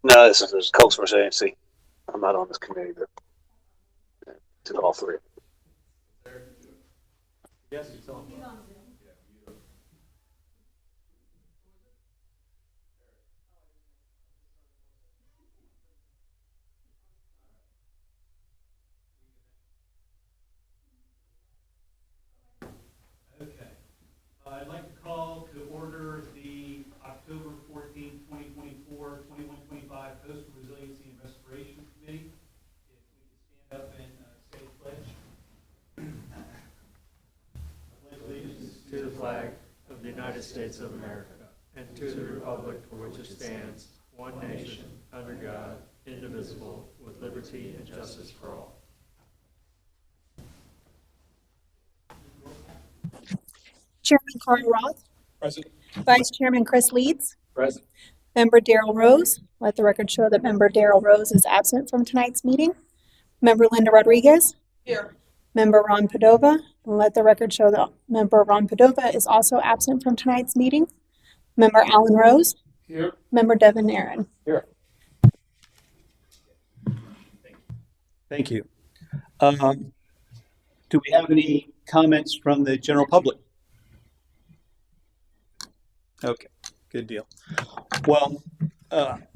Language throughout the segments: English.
No, this is Coastal Resiliency. I'm not on this committee, but to all three. Yes, it's on. Okay. I'd like to call to order the October 14, 2024, 21-25 Coastal Resiliency and Restoration Committee. If we could stand up and say the pledge. I pledge allegiance To the flag of the United States of America and to the republic for which it stands, one nation, under God, indivisible, with liberty and justice for all. Chairman Carl Roth. Present. Vice Chairman Chris Leeds. Present. Member Darrell Rose. Let the record show that Member Darrell Rose is absent from tonight's meeting. Member Linda Rodriguez. Here. Member Ron Padova. Let the record show that Member Ron Padova is also absent from tonight's meeting. Member Alan Rose. Here. Member Devin Aaron. Here. Thank you. Do we have any comments from the general public? Okay, good deal. Well,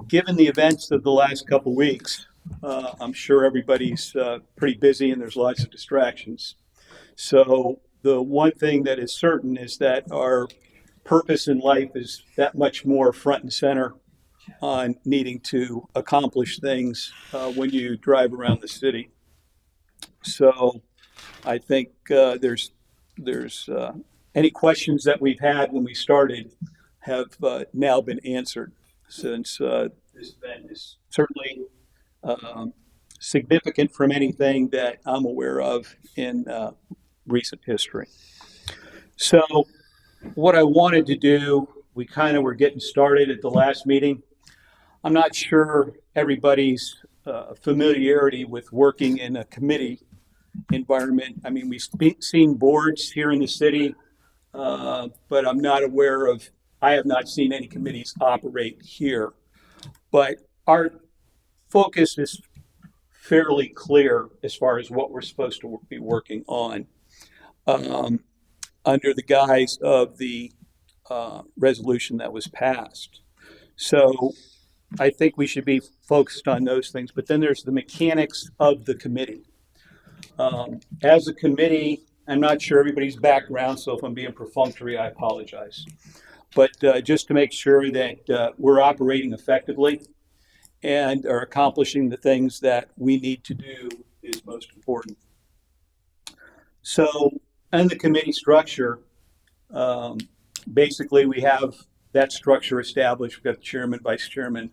given the events of the last couple weeks, I'm sure everybody's pretty busy and there's lots of distractions. So the one thing that is certain is that our purpose in life is that much more front and center on needing to accomplish things when you drive around the city. So I think there's any questions that we've had when we started have now been answered, since this event is certainly significant from anything that I'm aware of in recent history. So what I wanted to do, we kind of were getting started at the last meeting. I'm not sure everybody's familiarity with working in a committee environment. I mean, we've seen boards here in the city, but I'm not aware of, I have not seen any committees operate here. But our focus is fairly clear as far as what we're supposed to be working on under the guise of the resolution that was passed. So I think we should be focused on those things, but then there's the mechanics of the committee. As a committee, I'm not sure everybody's background, so if I'm being perfunctory, I apologize. But just to make sure that we're operating effectively and are accomplishing the things that we need to do is most important. So, in the committee structure, basically we have that structure established. We've got the chairman, vice chairman,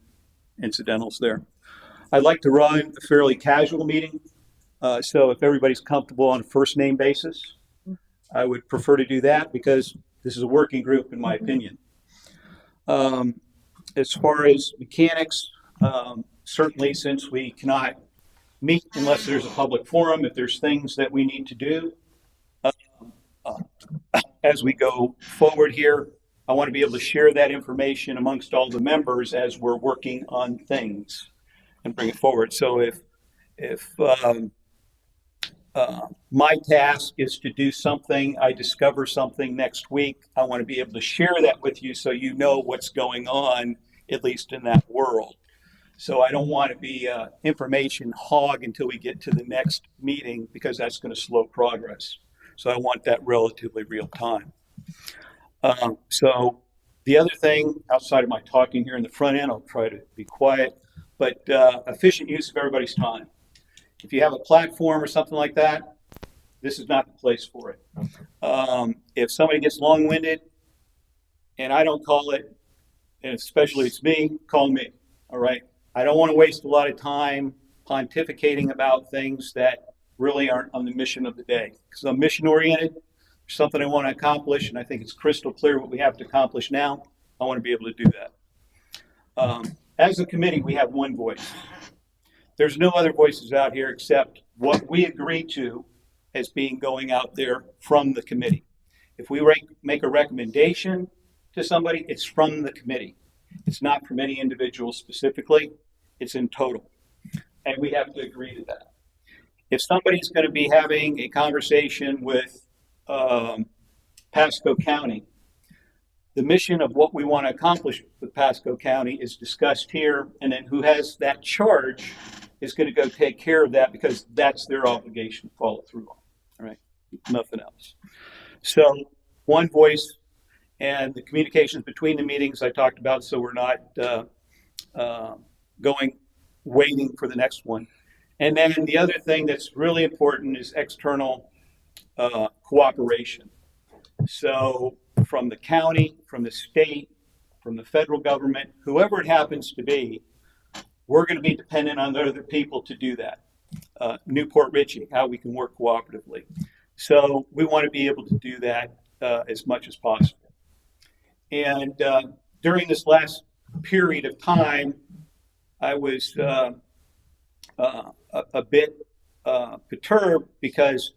incidentals there. I'd like to run a fairly casual meeting. So if everybody's comfortable on a first name basis, I would prefer to do that because this is a working group in my opinion. As far as mechanics, certainly since we cannot meet unless there's a public forum, if there's things that we need to do as we go forward here, I want to be able to share that information amongst all the members as we're working on things and bring it forward. So if my task is to do something, I discover something next week, I want to be able to share that with you so you know what's going on, at least in that world. So I don't want to be an information hog until we get to the next meeting because that's going to slow progress. So I want that relatively real time. So the other thing outside of my talking here in the front end, I'll try to be quiet, but efficient use of everybody's time. If you have a platform or something like that, this is not the place for it. If somebody gets long-winded and I don't call it, and especially it's me, call me, all right? I don't want to waste a lot of time pontificating about things that really aren't on the mission of the day. Because I'm mission-oriented, there's something I want to accomplish, and I think it's crystal clear what we have to accomplish now. I want to be able to do that. As a committee, we have one voice. There's no other voices out here except what we agree to as being going out there from the committee. If we make a recommendation to somebody, it's from the committee. It's not from any individual specifically. it's in total. And we have to agree to that. If somebody's going to be having a conversation with Pasco County, the mission of what we want to accomplish with Pasco County is discussed here, and then who has that charge is going to go take care of that because that's their obligation to follow through on. All right, nothing else. So one voice and the communications between the meetings I talked about, so we're not waiting for the next one. And then the other thing that's really important is external cooperation. So from the county, from the state, from the federal government, whoever it happens to be, we're going to be dependent on other people to do that. Newport Richey, how we can work cooperatively. So we want to be able to do that as much as possible. And during this last period of time, I was a bit perturbed because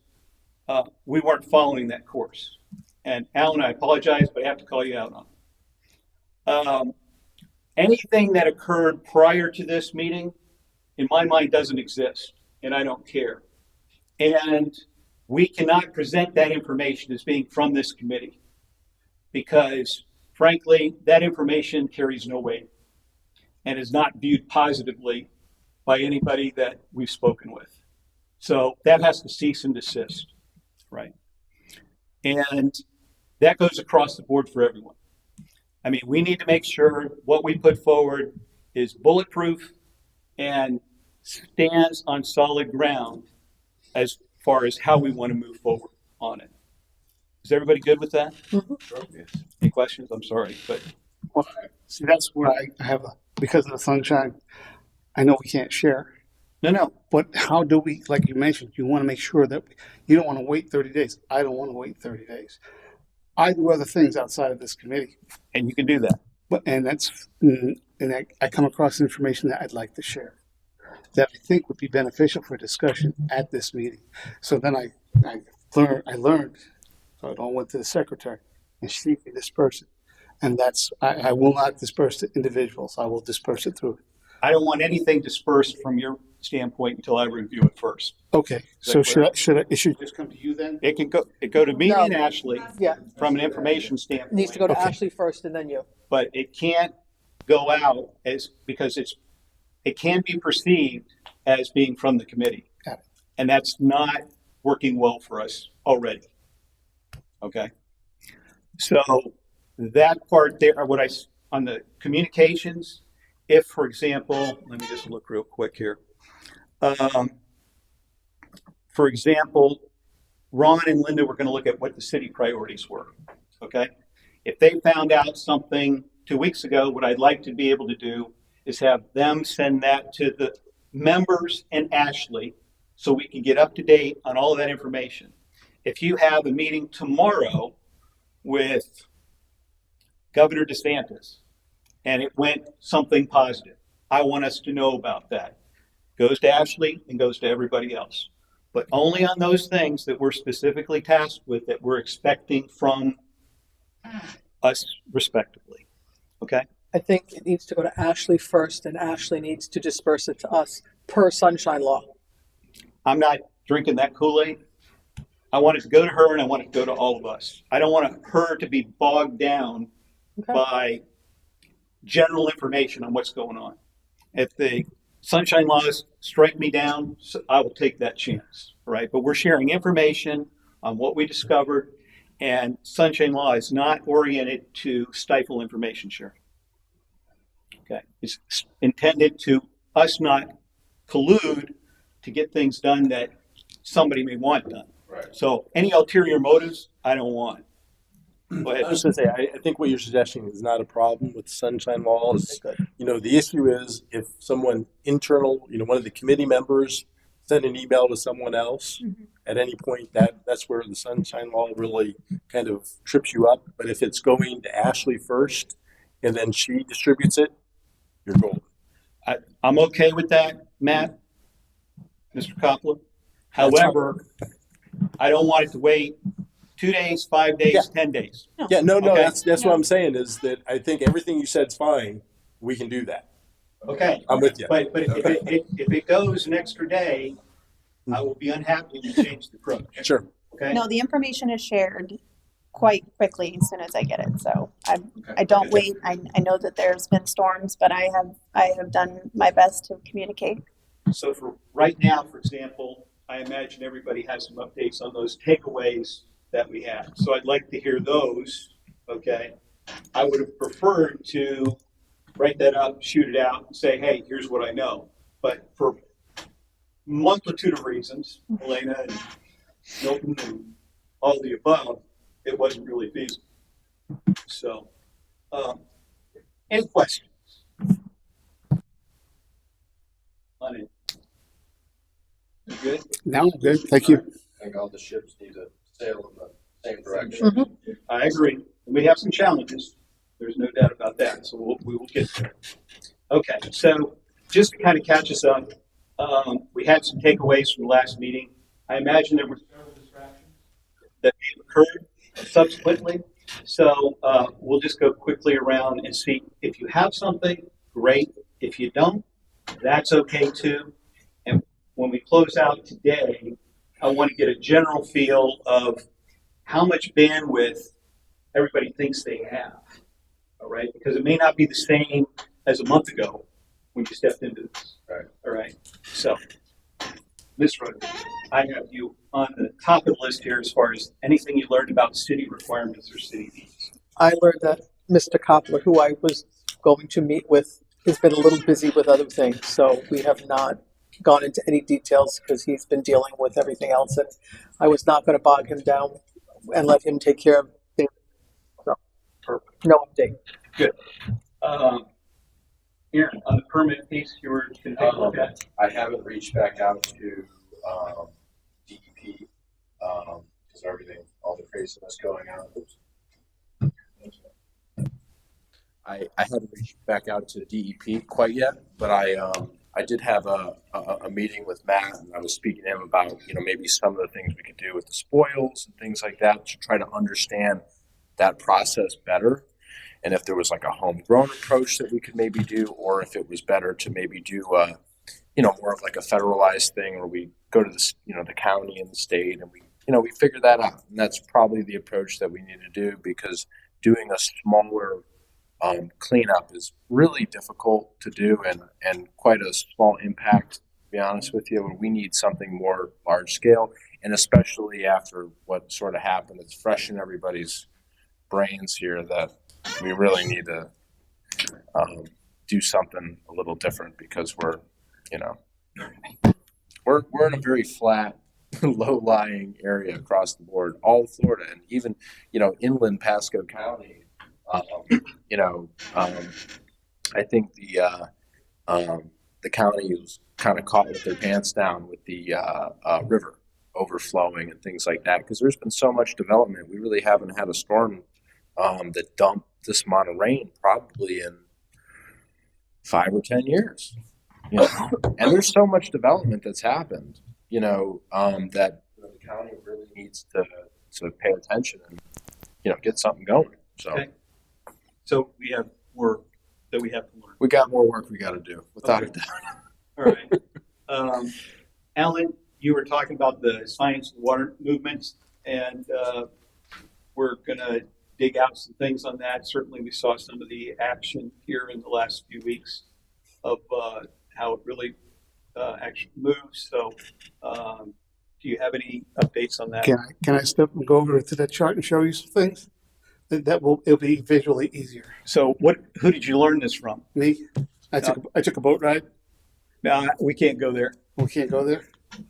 we weren't following that course. And Alan, I apologize, but I have to call you out on it. Anything that occurred prior to this meeting, in my mind, doesn't exist, and I don't care. And we cannot present that information as being from this committee because, frankly, that information carries no weight and is not viewed positively by anybody that we've spoken with. So that has to cease and desist, right? And that goes across the board for everyone. I mean, we need to make sure what we put forward is bulletproof and stands on solid ground as far as how we want to move forward on it. Is everybody good with that? Mm-hmm. Sure. Yes. Any questions? I'm sorry, but Well, see, that's where I have because of the sunshine, I know we can't share. no. But how do we, like you mentioned, you want to make sure that you don't want to wait 30 days. I don't want to wait 30 days. I do other things outside of this committee, And you can do that. and I come across information that I'd like to share that I think would be beneficial for discussion at this meeting. So then I learned. So I went to the secretary, and she dispersed it. And I will not disperse to individuals. I will disperse it through. I don't want anything dispersed from your standpoint until I review it first. Okay, so it should just come to you then? It go to me No. and Ashley Yeah, from an information standpoint. it needs to go to Okay. Ashley first and then you. But it can't go out because it can be perceived as being from the committee. Got it. And that's not working well for us already. Okay. So that part there, on the communications, if, for example, let me just look real quick here. For example, Ron and Linda were going to look at what the city priorities were. Okay. If they found out something 2 weeks ago, what I'd like to be able to do is have them send that to the members and Ashley so we can get up to date on all of that information. If you have a meeting tomorrow with Governor DeSantis and it went something positive, I want us to know about that. Goes to Ashley and goes to everybody else. But only on those things that we're specifically tasked with that we're expecting from us respectively. Okay? I think it needs to go to Ashley first and Ashley needs to disperse it to us per sunshine law. I'm not drinking that Kool-Aid. I want it to go to her and I want it to go to all of us. I don't want her to be bogged down Okay. by general information on what's going on. If the sunshine laws strike me down, I will take that chance, right? But we're sharing information on what we discovered, and sunshine law is not oriented to stifle information sharing. Okay, it's intended to us not collude to get things done that somebody may want done. Right. So any ulterior motives, I don't want. Go ahead. I was going to say, I think what you're suggesting is not a problem with sunshine laws. You know, the issue is if someone internal, one of the committee members send an email to someone else at any point, that's where the sunshine law really kind of trips you up. But if it's going to Ashley first and then she distributes it, you're golden. I'm okay with that, Matt, Mr. Coppola. However, I don't want it to wait 2 days, 5 days, Yeah. 10 days. Yeah, no, Okay. that's what I'm saying is that I think everything you said is fine. We can do that. Okay. I'm with you. But if it goes an extra day, I will be unhappy to change the approach. Sure. Okay. No, the information is shared quite quickly as soon as I get it. So I don't wait. I know that there's been storms, but I have done my best to communicate. So for right now, for example, I imagine everybody has some updates on those takeaways that we have. So I'd like to hear those. Okay. I would have preferred to write that up, shoot it out, and say, hey, here's what I know. But for multitude of reasons, Elena and Milton and all the above, it wasn't really feasible. So, any questions on it? You good? Now I'm good. Thank you. I think all the ships need to sail in the same direction. I agree. We have some challenges. There's no doubt about that. So we will get there. Okay. So just to kind of catch us up, we had some takeaways from the last meeting. I imagine there were several distractions that may have occurred subsequently. So we'll just go quickly around and see if you have something, great. If you don't, that's okay too. And when we close out today, I want to get a general feel of how much bandwidth everybody thinks they have. All right, because it may not be the same as a month ago when you stepped into this. Right. All right. So, Ms. Roth, I have you on the top of the list here as far as anything you learned about city requirements or city needs. I learned that Mr. Koppler, who I was going to meet with, has been a little busy with other things, so we have not gone into any details because he's been dealing with everything else, and I was not going to bog him down and let him take care of things. So, no update. Good. Aaron, on the permit piece, you were going to take a look at. I haven't reached back out to DEP because everything, all the craziness going on. I haven't reached back out to DEP quite yet, but I did have a meeting with Matt, and I was speaking to him about maybe some of the things we could do with the spoils and things like that to try to understand that process better. And if there was like a homegrown approach that we could maybe do, or if it was better to maybe do, more of like a federalized thing where we go to the, the county and the state and we figure that out. And that's probably the approach that we need to do, because doing a smaller cleanup is really difficult to do and quite a small impact, to be honest with you. We need something more large scale, and especially after what sort of happened, it's fresh in everybody's brains here that we really need to do something a little different, because we're in a very flat, low-lying area across the board, all of Florida, and even inland Pasco County. I think the county was kind of caught with their pants down with the river overflowing and things like that, because there's been so much development. We really haven't had a storm that dumped this amount of rain probably in 5 or 10 years. And there's so much development that's happened, that the county really needs to pay attention and get something going. So, Okay. So we have work that we have to learn. we got more work we got to do, without a doubt. All right. Alan, you were talking about the science and water movements, and we're going to dig out some things on that. Certainly we saw some of the action here in the last few weeks of how it really actually moves. So do you have any updates on that? Can I step and go over to that chart and show you some things? It'll be visually easier. So who did you learn this from? Me, I took a boat ride. No, we can't go there. We can't go there.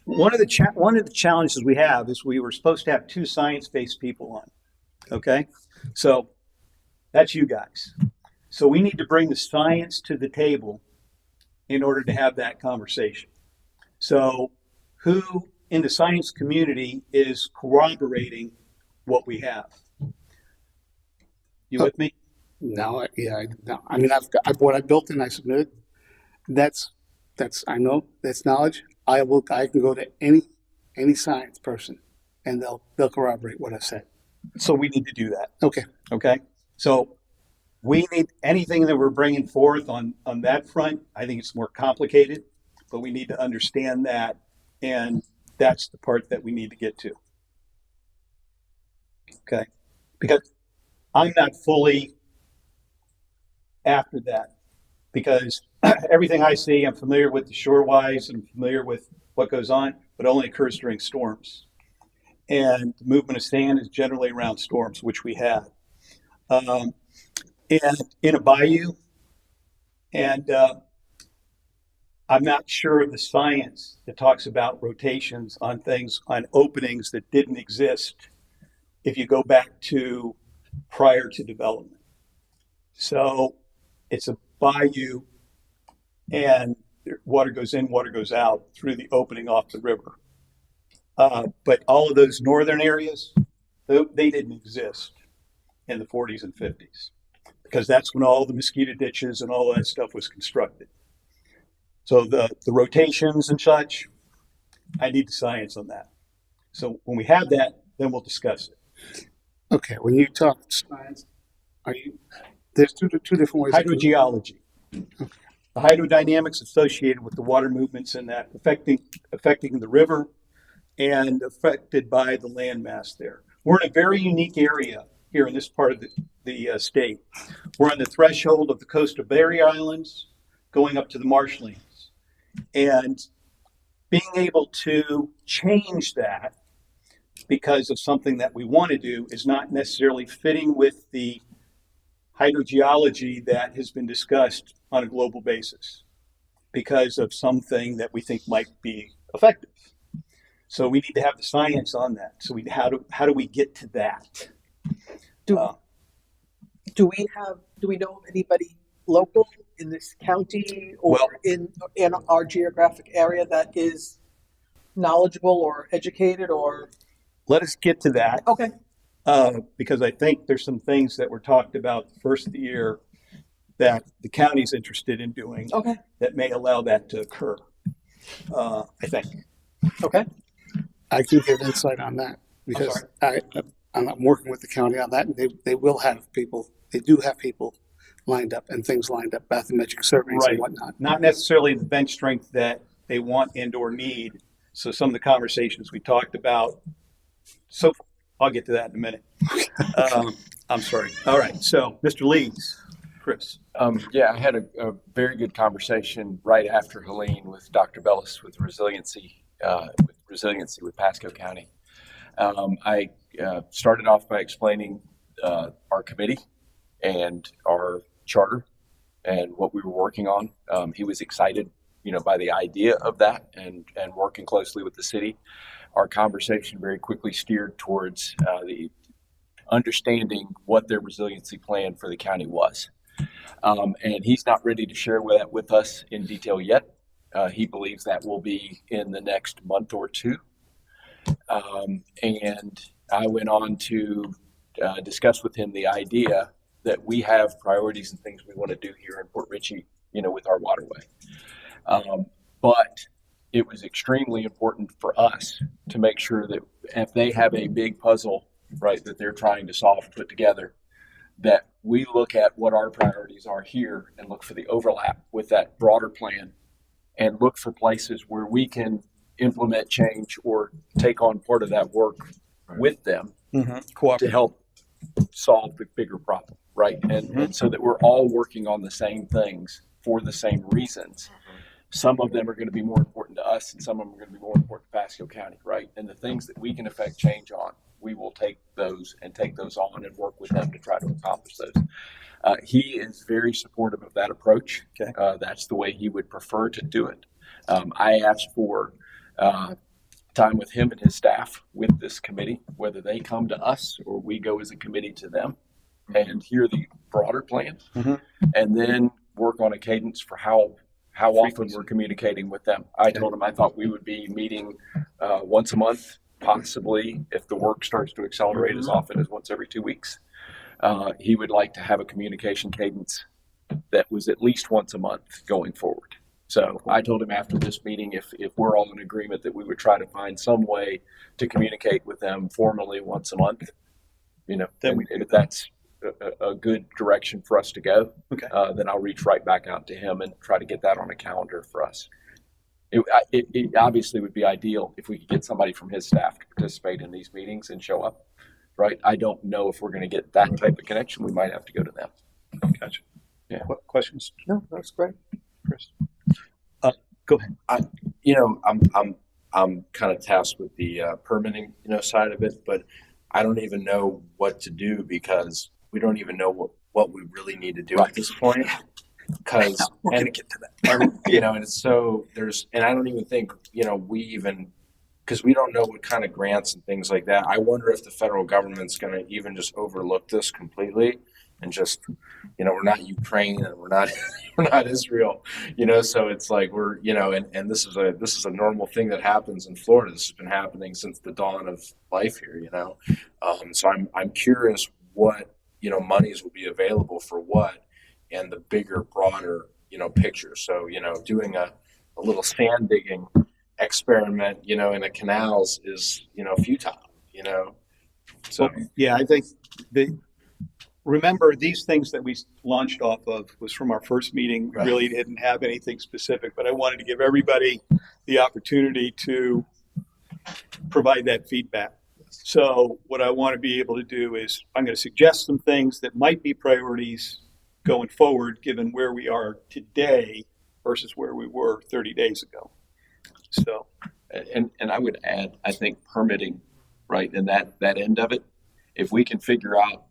One of the challenges we have is we were supposed to have 2 science-based people on. Okay, so that's you guys. So we need to bring the science to the table in order to have that conversation. So who in the science community is corroborating what we have? You with me? No, I mean, I've what I built and I submitted. That's I know that's knowledge. I can go to any science person, and they'll corroborate what I said. So we need to do that. Okay. Okay. So we need anything that we're bringing forth on that front. I think it's more complicated, but we need to understand that, and that's the part that we need to get to. Okay, because I'm not fully after that, because everything I see, I'm familiar with the shorewise and I'm familiar with what goes on, but it only occurs during storms. And the movement of sand is generally around storms, which we have. And in a bayou, and I'm not sure of the science that talks about rotations on things, on openings that didn't exist if you go back to prior to development. So it's a bayou, and water goes in, water goes out through the opening off the river. But all of those northern areas, they didn't exist in the 40s and 50s, because that's when all the mosquito ditches and all that stuff was constructed. So the rotations and such, I need the science on that. So when we have that, then we'll discuss it. Okay, when you talk science, there's two different ways. Hydrogeology. The hydrodynamics associated with the water movements in that affecting the river and affected by the landmass there. We're in a very unique area here in this part of the state. We're on the threshold of the coastal barrier islands going up to the marshlands. And being able to change that because of something that we want to do is not necessarily fitting with the hydrogeology that has been discussed on a global basis because of something that we think might be effective. So we need to have the science on that. So how do we get to that? Do we know of anybody local in this county or in our geographic area that is knowledgeable or educated or? Let us get to that. Okay. Because I think there's some things that were talked about the first of the year that the county's interested in doing. Okay. That may allow that to occur. I think. Okay. I can give insight on that because I'm working with the county on that, and they will have people. They do have people lined up and things lined up, bathymetric surveys and whatnot. Not necessarily the bench strength that they want and or need. So some of the conversations we talked about. So I'll get to that in a minute. I'm sorry. All right. So Mr. Leeds, Chris. Yeah, I had a very good conversation right after Helene with Dr. Bellis with Resiliency with Pasco County. I started off by explaining our committee and our charter and what we were working on. He was excited, by the idea of that and working closely with the city. Our conversation very quickly steered towards the understanding what their resiliency plan for the county was. And he's not ready to share that with us in detail yet. He believes that will be in the next month or two. And I went on to discuss with him the idea that we have priorities and things we want to do here in Port Richey, with our waterway. But it was extremely important for us to make sure that if they have a big puzzle, right, that they're trying to solve and put together, that we look at what our priorities are here and look for the overlap with that broader plan and look for places where we can implement change or take on part of that work with them to help solve the bigger problem, right? And so that we're all working on the same things for the same reasons. Some of them are going to be more important to us and some of them are going to be more important to Pasco County, right? And the things that we can affect change on, we will take those on and work with them to try to accomplish those. He is very supportive of that approach. Okay. That's the way he would prefer to do it. I asked for time with him and his staff with this committee, whether they come to us or we go as a committee to them and hear the broader plan and then work on a cadence for how often we're communicating with them. I told him I thought we would be meeting once a month, possibly if the work starts to accelerate as often as once every 2 weeks. He would like to have a communication cadence that was at least once a month going forward. So I told him after this meeting, if we're all in agreement that we would try to find some way to communicate with them formally once a month, then if that's a good direction for us to go, Okay. then I'll reach right back out to him and try to get that on a calendar for us. It obviously would be ideal if we could get somebody from his staff to participate in these meetings and show up, right? I don't know if we're going to get that type of connection. We might have to go to them. Gotcha. Yeah. Questions? No, that's great. Chris? Go ahead. I'm kind of tasked with the permitting, side of it, but I don't even know what to do because we don't even know what we really need to do at this point. Because we're going to get to that. And it's so and I don't even think because we don't know what kind of grants and things like that. I wonder if the federal government's going to even just overlook this completely and just, we're not Ukraine and we're not Israel, so it's like we're, and this is a normal thing that happens in Florida. This has been happening since the dawn of life here, so I'm curious what, monies will be available for what and the bigger, broader, picture. So, doing a little sand digging experiment, in the canals is, futile, So, Well, yeah, I think remember these things that we launched off of was from our first meeting. Right. Really didn't have anything specific, but I wanted to give everybody the opportunity to provide that feedback. So what I want to be able to do is I'm going to suggest some things that might be priorities going forward, given where we are today versus where we were 30 days ago. So, and I would add, I think permitting, right, and that end of it, if we can figure out,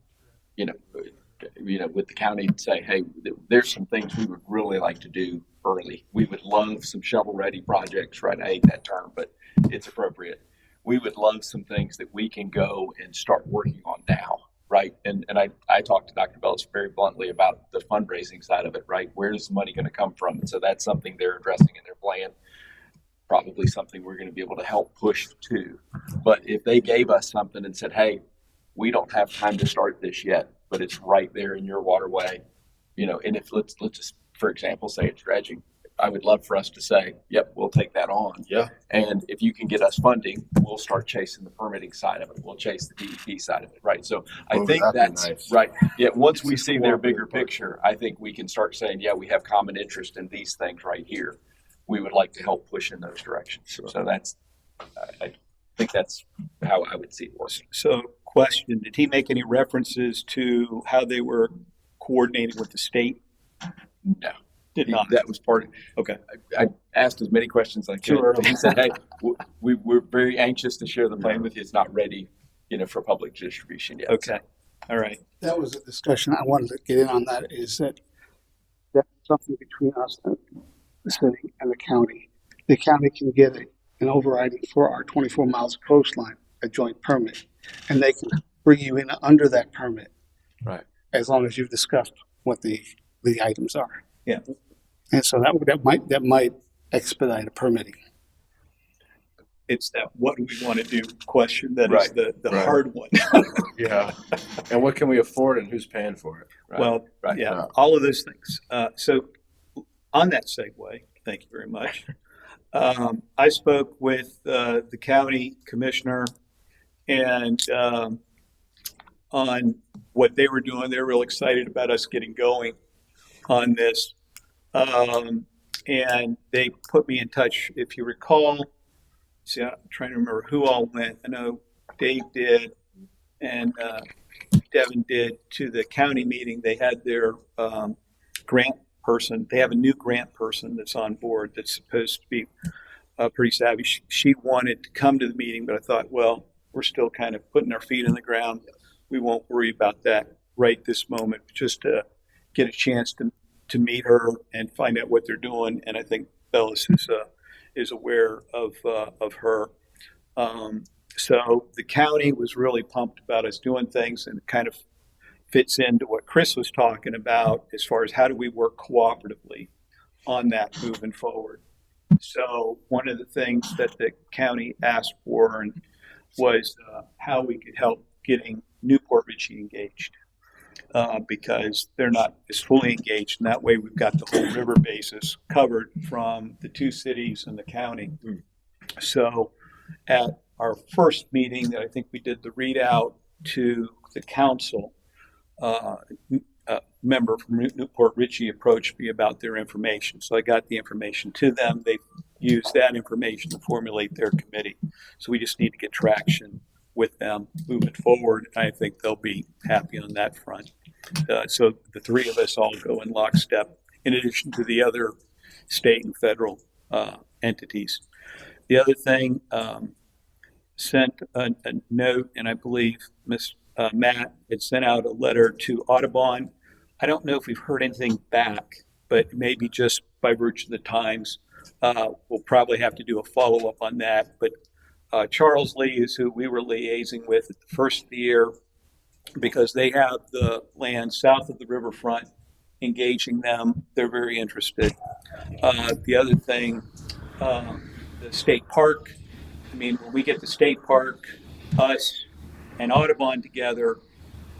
with the county and say, hey, there's some things we would really like to do early. We would love some shovel-ready projects, right? I hate that term, but it's appropriate. We would love some things that we can go and start working on now, right? And I talked to Dr. Bellis very bluntly about the fundraising side of it, right? Where is the money going to come from? And so that's something they're addressing in their plan. Probably something we're going to be able to help push to. But if they gave us something and said, hey, we don't have time to start this yet, but it's right there in your waterway, and if let's just, for example, say it's dredging, I would love for us to say, yep, we'll take that on. Yeah. And if you can get us funding, we'll start chasing the permitting side of it. We'll chase the DEP side of it, right? So I think that's nice. Right. Yeah. Once we see their bigger picture, I think we can start saying, yeah, we have common interest in these things right here. We would like to help push in those directions. Sure. So I think that's how I would see it working. So question, did he make any references to how they were coordinating with the state? No. Did not. That was part of Okay. I asked as many questions as I could. Sure. He said, hey, we're very anxious to share the plan with you. It's not ready, for public distribution yet. Okay. All right. That was a discussion I wanted to get in on. That is that's something between us and the city and the county. The county can get an overriding for our 24 miles of coastline, a joint permit, and they can bring you in under that permit. Right. As long as you've discussed what the items are. Yeah. And so that might expedite a permitting. It's that what do we want to do question that Right. is the Right. hard one. Yeah. And what can we afford and who's paying for it? Right. Well, Right. yeah, all of those things. So on that segue, thank you very much. I spoke with the county commissioner and on what they were doing. They're real excited about us getting going on this. And they put me in touch, if you recall. See, I'm trying to remember who all went. I know Dave did and Devin did to the county meeting. They had their grant person. They have a new grant person that's on board that's supposed to be pretty savvy. She wanted to come to the meeting, but I thought, well, we're still kind of putting our feet in the ground. We won't worry about that right this moment, just to get a chance to meet her and find out what they're doing. And I think Bellis is aware of her. So the county was really pumped about us doing things, and it kind of fits into what Chris was talking about as far as how do we work cooperatively on that moving forward. So one of the things that the county asked for was how we could help getting Newport Richey engaged. Because they're not as fully engaged. And that way we've got the whole river basis covered from the two cities and the county. So at our first meeting that I think we did the readout to the council, a member from Newport Richey approached me about their information. So I got the information to them. They used that information to formulate their committee. So we just need to get traction with them moving forward. I think they'll be happy on that front. So the three of us all go in lockstep, in addition to the other state and federal entities. The other thing, sent a note, and I believe Matt had sent out a letter to Audubon. I don't know if we've heard anything back, but maybe just by virtue of the times, we'll probably have to do a follow-up on that. But Charles Lee is who we were liaising with at the first of the year, because they have the land south of the riverfront, engaging them. They're very interested. The other thing, the state park. I mean, when we get the state park, us and Audubon together,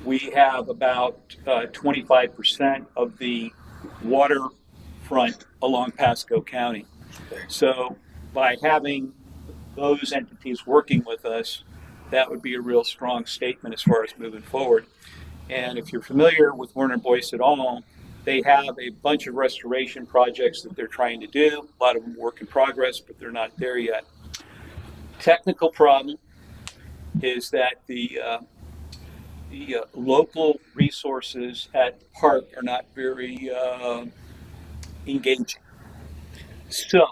we have about 25% of the waterfront along Pasco County. So by having those entities working with us, that would be a real strong statement as far as moving forward. And if you're familiar with Werner Boyce at all, they have a bunch of restoration projects that they're trying to do. A lot of them work in progress, but they're not there yet. Technical problem is that the local resources at the park are not very engaging. So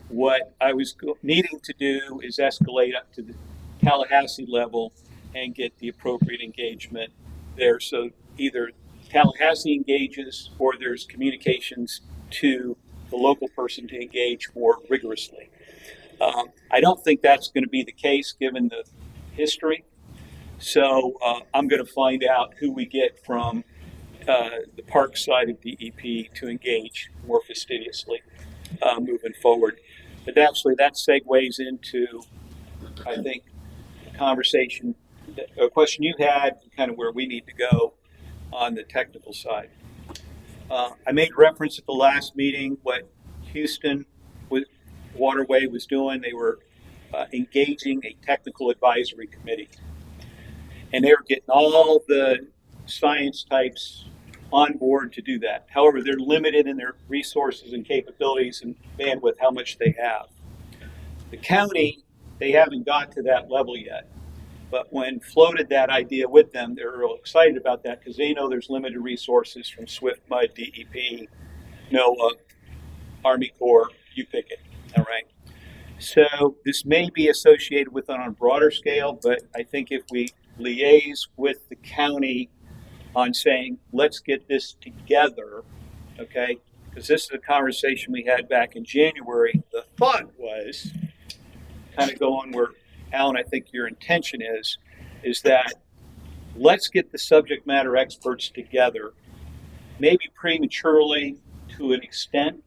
what I was needing to do is escalate up to the Tallahassee level and get the appropriate engagement there. So either Tallahassee engages or there's communications to the local person to engage more rigorously. I don't think that's going to be the case given the history. So I'm going to find out who we get from the park side of DEP to engage more fastidiously moving forward. But actually that segues into, I think, the conversation, a question you had, kind of where we need to go on the technical side. I made reference at the last meeting what Houston with Waterway was doing. They were engaging a technical advisory committee, and they were getting all the science types on board to do that. However, they're limited in their resources and capabilities and bandwidth, how much they have. The county, they haven't got to that level yet. But when floated that idea with them, they're real excited about that because they know there's limited resources from Swift Mud, DEP, NOAA, Army Corps, you pick it, all right? So this may be associated with it on a broader scale, but I think if we liaise with the county on saying, let's get this together, okay? Because this is a conversation we had back in January. The thought was kind of going where, Alan, I think your intention is that let's get the subject matter experts together, maybe prematurely to an extent,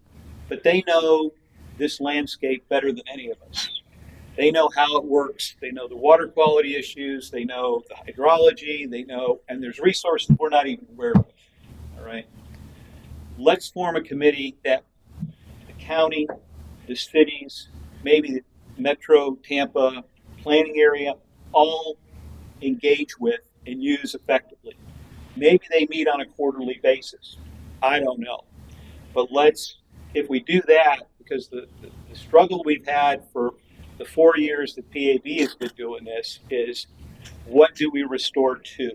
but they know this landscape better than any of us. They know how it works. They know the water quality issues. They know the hydrology. They know, and there's resources we're not even aware of. All right. Let's form a committee that the county, the cities, maybe the Metro Tampa planning area all engage with and use effectively. Maybe they meet on a quarterly basis. I don't know. But if we do that, because the struggle we've had for the 4 years that PAB has been doing this is, what do we restore to?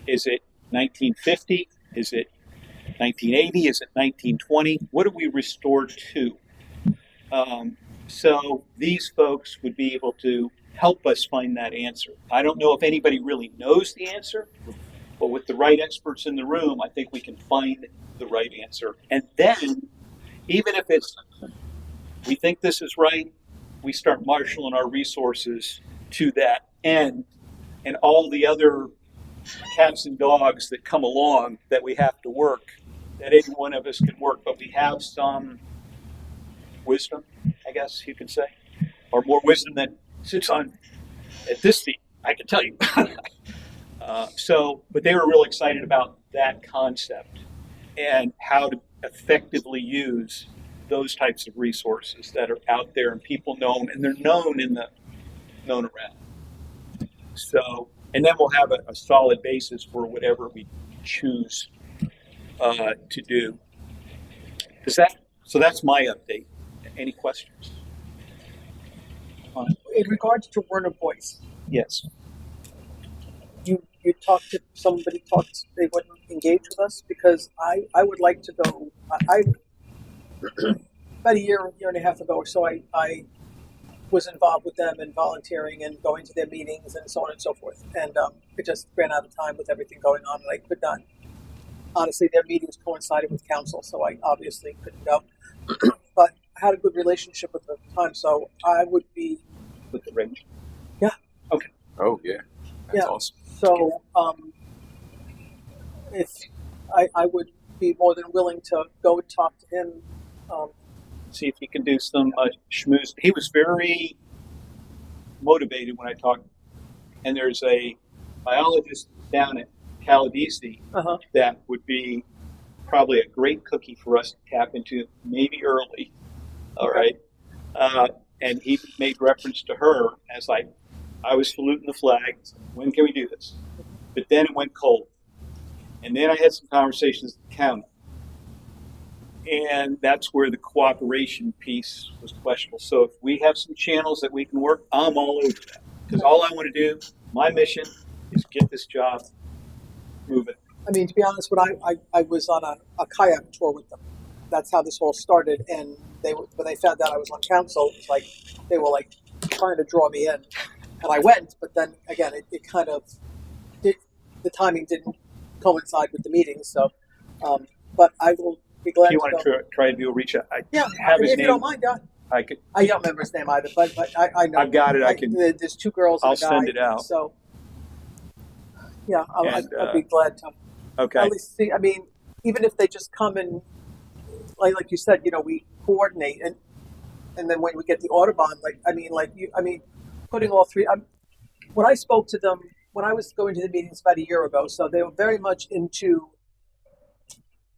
Is it 1950? Is it 1980? Is it 1920? What do we restore to? So these folks would be able to help us find that answer. I don't know if anybody really knows the answer, but with the right experts in the room, I think we can find the right answer. And then, even if we think this is right, we start marshaling our resources to that end, and all the other cats and dogs that come along that we have to work, that any one of us can work, but we have some wisdom, I guess you could say, or more wisdom than sits on at this seat, I can tell you. But they were real excited about that concept and how to effectively use those types of resources that are out there and people know them, and they're known around. So and then we'll have a solid basis for whatever we choose to do. So that's my update. Any questions? In regards to Werner Boyce, Yes. you talked to somebody, they wouldn't engage with us because I would like to go. I about a year and a half ago or so, I was involved with them and volunteering and going to their meetings and so on and so forth. And it just ran out of time with everything going on, and I could not. Honestly, their meetings coincided with council, so I obviously couldn't go. But I had a good relationship with them at the time, so I would be With the range? Yeah. Okay. Oh, yeah. That's Yeah. awesome. So if I would be more than willing to go and talk to him. See if he can do some schmooze. He was very motivated when I talked. And there's a biologist down at Caladesi Uh-huh. that would be probably a great cookie for us to tap into, maybe early. All right. And he made reference to her as I was saluting the flag. When can we do this? But then it went cold. And then I had some conversations with the county. And that's where the cooperation piece was questionable. So if we have some channels that we can work, I'm all over that. Because all I want to do, my mission, is get this job moving. I mean, to be honest, when I was on a kayak tour with them, that's how this all started. And when they found out I was on council, it was like they were like trying to draw me in, and I went. But then again, it kind of the timing didn't coincide with the meeting. So, but I will be glad. If you to want go. to try to do a reach out, I Yeah, have his if name. you don't mind, I could. I don't remember his name either, but I know. I've got it. I can. There's two girls and I'll a guy. send it out. So, yeah, And, I'd be glad to Okay. at least see. I mean, even if they just come and, like you said, we coordinate, and then when we get the Audubon, putting all three. When I spoke to them, when I was going to the meetings about a year ago, so they were very much into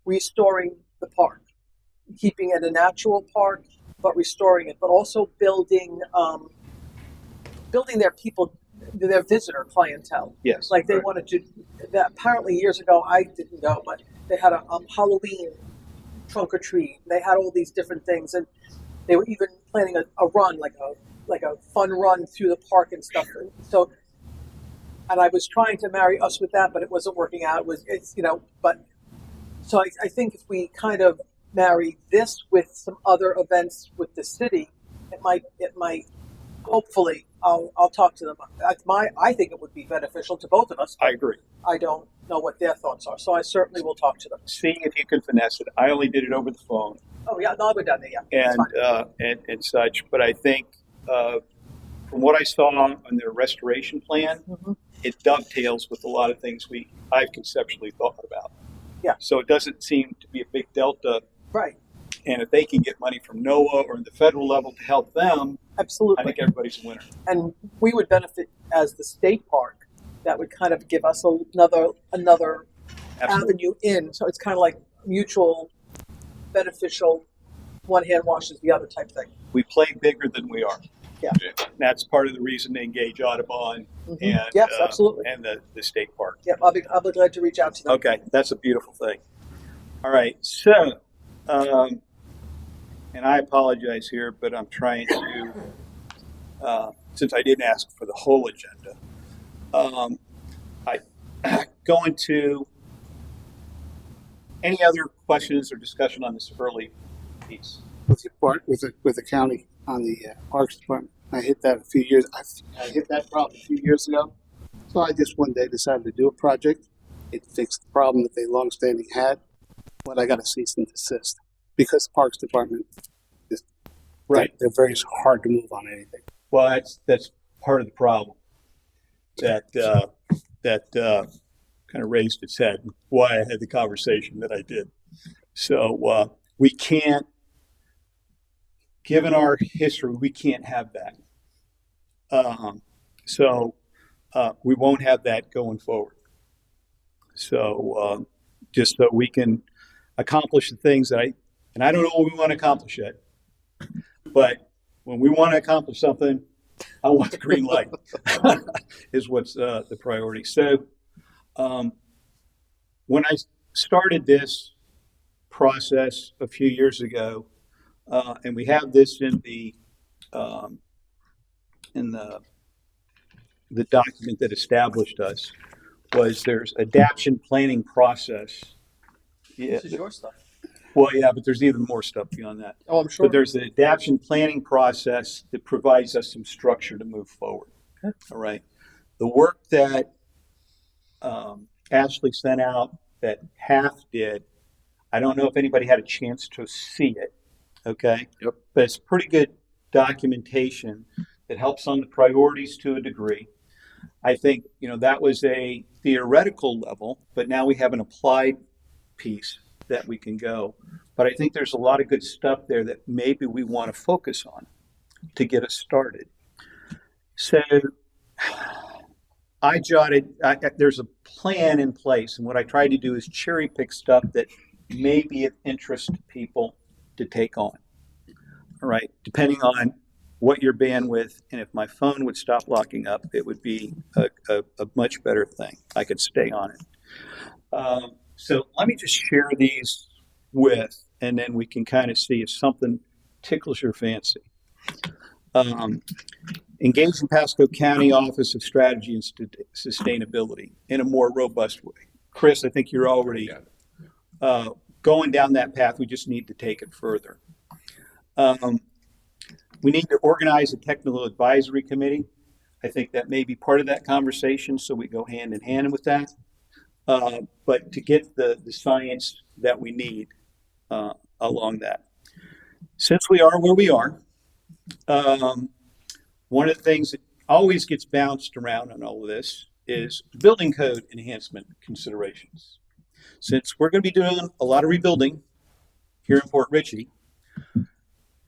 restoring the park, keeping it a natural park, but restoring it, but also building their people, their visitor clientele. Yes. Like they Right. wanted to. That apparently years ago, I didn't go, but they had a Halloween trunk or treat. They had all these different things, and they were even planning a run, like a fun run through the park and stuff. So, and I was trying to marry us with that, but it wasn't working out. But so I think if we kind of marry this with some other events with the city, it might hopefully I'll talk to them. I think it would be beneficial to both of us. I agree. I don't know what their thoughts are, so I certainly will talk to them. See if you can finesse it. I only did it over the phone Oh yeah, no, I'll go down there. Yeah, it's fine. and such. But I think from what I saw on their restoration plan, Mhm. it dovetails with a lot of things I've conceptually thought about. Yeah. So it doesn't seem to be a big delta. Right, And if they can get money from NOAA or the federal level to help them, absolutely. I think everybody's a winner. And we would benefit as the state park. That would kind of give us another Absolutely. avenue in. So it's kind of like mutual, beneficial. One hand washes the other type thing. We play bigger than we are. Yeah. And that's part of the reason to engage Audubon and Yes, absolutely. and the state park. Yeah, I'll be glad to reach out to them. Okay, that's a beautiful thing. All right, so, and I apologize here, but I'm trying to, since I didn't ask for the whole agenda, I go into any other questions or discussion on this early piece? With the county on the Parks Department. I hit that I hit that problem a few years ago. So I just one day decided to do a project. It fixed the problem that they longstanding had, but I got a cease and desist because the Parks Department is Right. They're very hard to move on anything. Well, that's part of the problem that kind of raised its head. Why I had the conversation that I did. So we can't, given our history, we can't have that. So we won't have that going forward. So just so we can accomplish the things that I don't know what we want to accomplish yet, but when we want to accomplish something, I want the green light is what's the priority. So when I started this process a few years ago, and we have this in the document that established us, was there's adaptation planning process. Yeah. This is your stuff. Well, yeah, but there's even more stuff beyond that. Oh, I'm sure. But there's an adaptation planning process that provides us some structure to move forward. Okay. All right. The work that Ashley sent out that half did, I don't know if anybody had a chance to see it. Okay. Yep. But it's pretty good documentation that helps on the priorities to a degree. I think, that was a theoretical level, but now we have an applied piece that we can go. But I think there's a lot of good stuff there that maybe we want to focus on to get us started. So there's a plan in place, and what I tried to do is cherry pick stuff that may be of interest to people to take on. All right, depending on what your bandwidth, and if my phone would stop locking up, it would be a much better thing. I could stay on it. So let me just share these and then we can kind of see if something tickles your fancy. Engage in Pasco County Office of Strategy and Sustainability in a more robust way. Chris, I think you're already going down that path. We just need to take it further. We need to organize a technical advisory committee. I think that may be part of that conversation, so we go hand in hand with that. But to get the science that we need along that. Since we are where we are, one of the things that always gets bounced around on all of this is building code enhancement considerations. Since we're going to be doing a lot of rebuilding here in Port Richey,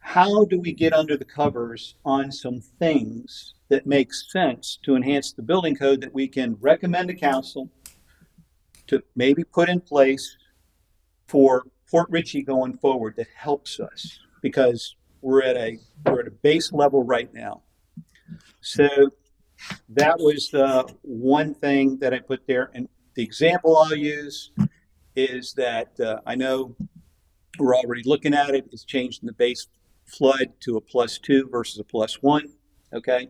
how do we get under the covers on some things that make sense to enhance the building code that we can recommend to council to maybe put in place for Port Richey going forward that helps us, because we're at a base level right now. So that was one thing that I put there. And the example I'll use is that I know we're already looking at it. It's changing the base flood to a +2 versus a +1. Okay.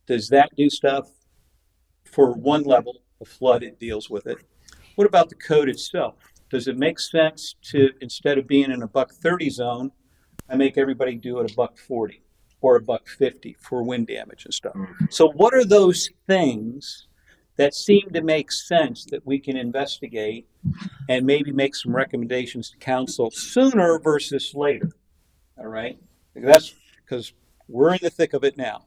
Does that do stuff for one level of flood? It deals with it. What about the code itself? Does it make sense to, instead of being in a $130 zone, I make everybody do it a $140 or a $150 for wind damage and stuff? So what are those things that seem to make sense that we can investigate and maybe make some recommendations to council sooner versus later? All right, that's because we're in the thick of it now.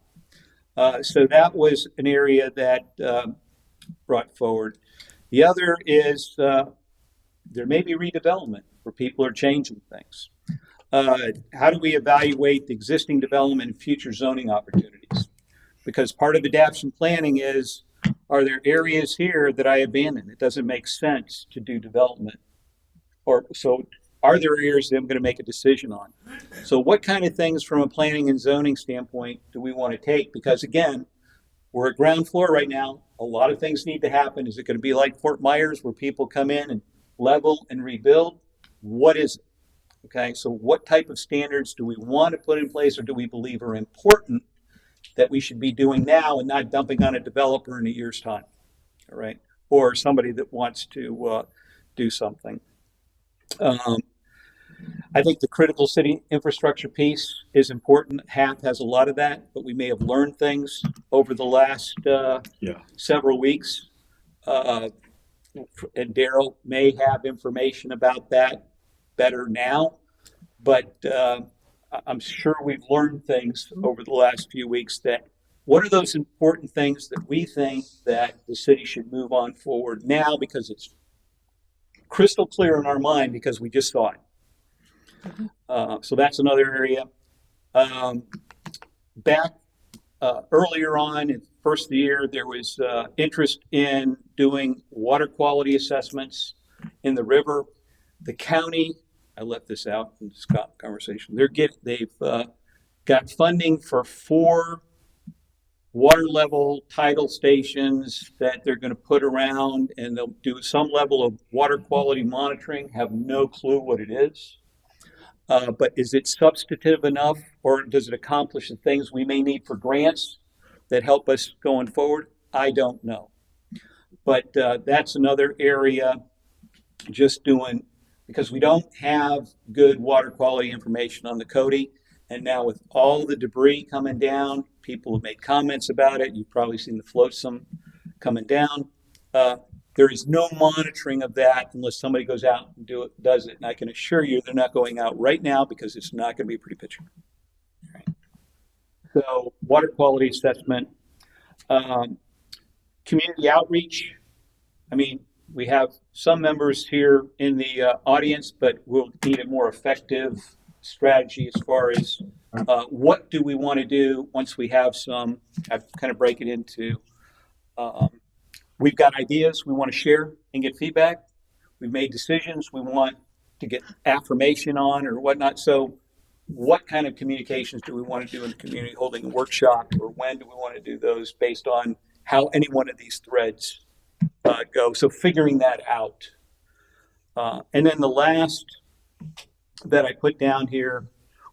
So that was an area that brought forward. The other is there may be redevelopment where people are changing things. How do we evaluate the existing development and future zoning opportunities? Because part of adaptation planning is, are there areas here that I abandon? It doesn't make sense to do development. So are there areas that I'm going to make a decision on? So what kind of things from a planning and zoning standpoint do we want to take? Because again, we're at ground floor right now. A lot of things need to happen. Is it going to be like Fort Myers where people come in and level and rebuild? What is it? Okay, so what type of standards do we want to put in place, or do we believe are important that we should be doing now and not dumping on a developer in a year's time? All right, or somebody that wants to do something. I think the critical city infrastructure piece is important. HAP has a lot of that, but we may have learned things over the last several weeks. And Daryl may have information about that better now, but I'm sure we've learned things over the last few weeks that what are those important things that we think that the city should move on forward now, because it's crystal clear in our mind because we just saw it. So that's another area. Back earlier on, in the first of the year, there was interest in doing water quality assessments in the river. The county, I left this out in this conversation, they've got funding for 4 water level tidal stations that they're going to put around, and they'll do some level of water quality monitoring. Have no clue what it is. But is it substantive enough, or does it accomplish the things we may need for grants that help us going forward? I don't know. But that's another area just doing, because we don't have good water quality information on the Cody. And now with all the debris coming down, people have made comments about it. You've probably seen the flotsam coming down. There is no monitoring of that unless somebody goes out and does it. And I can assure you they're not going out right now because it's not going to be a pretty picture. Right. So water quality assessment, community outreach. I mean, we have some members here in the audience, but we'll need a more effective strategy as far as what do we want to do once we have some. I kind of break it into we've got ideas we want to share and get feedback. We've made decisions we want to get affirmation on or whatnot. So what kind of communications do we want to do in the community, holding a workshop, or when do we want to do those based on how any one of these threads go? So figuring that out. And then the last that I put down here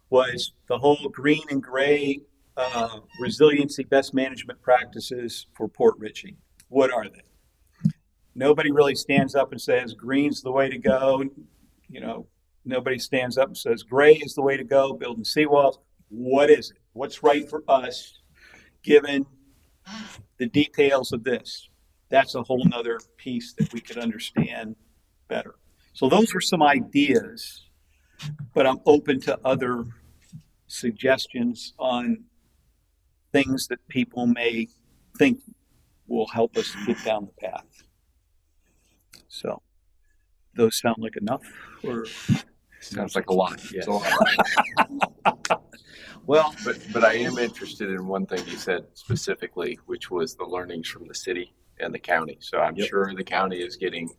was the whole green and gray resiliency best management practices for Port Richey. What are they? Nobody really stands up and says green's the way to go. You know, nobody stands up and says gray is the way to go, building seawalls. What is it? What's right for us, given the details of this? That's a whole nother piece that we could understand better. So those were some ideas, but I'm open to other suggestions on things that people may think will help us get down the path. So those sound like enough, or Sounds like a lot. Yes. It's a lot. well, But I am interested in one thing you said specifically, which was the learnings from the city and the county. So I'm sure the county is getting,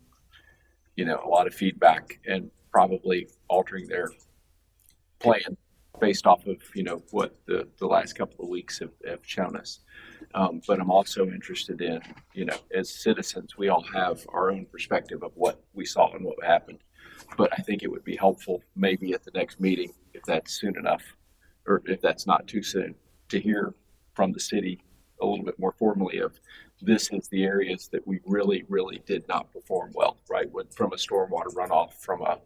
a lot of feedback and probably altering their plan based off of, what the last couple of weeks have shown us. But I'm also interested in, as citizens, we all have our own perspective of what we saw and what happened. But I think it would be helpful maybe at the next meeting, if that's soon enough, or if that's not too soon, to hear from the city a little bit more formally of this is the areas that we really, really did not perform well, right? From a stormwater runoff, from a,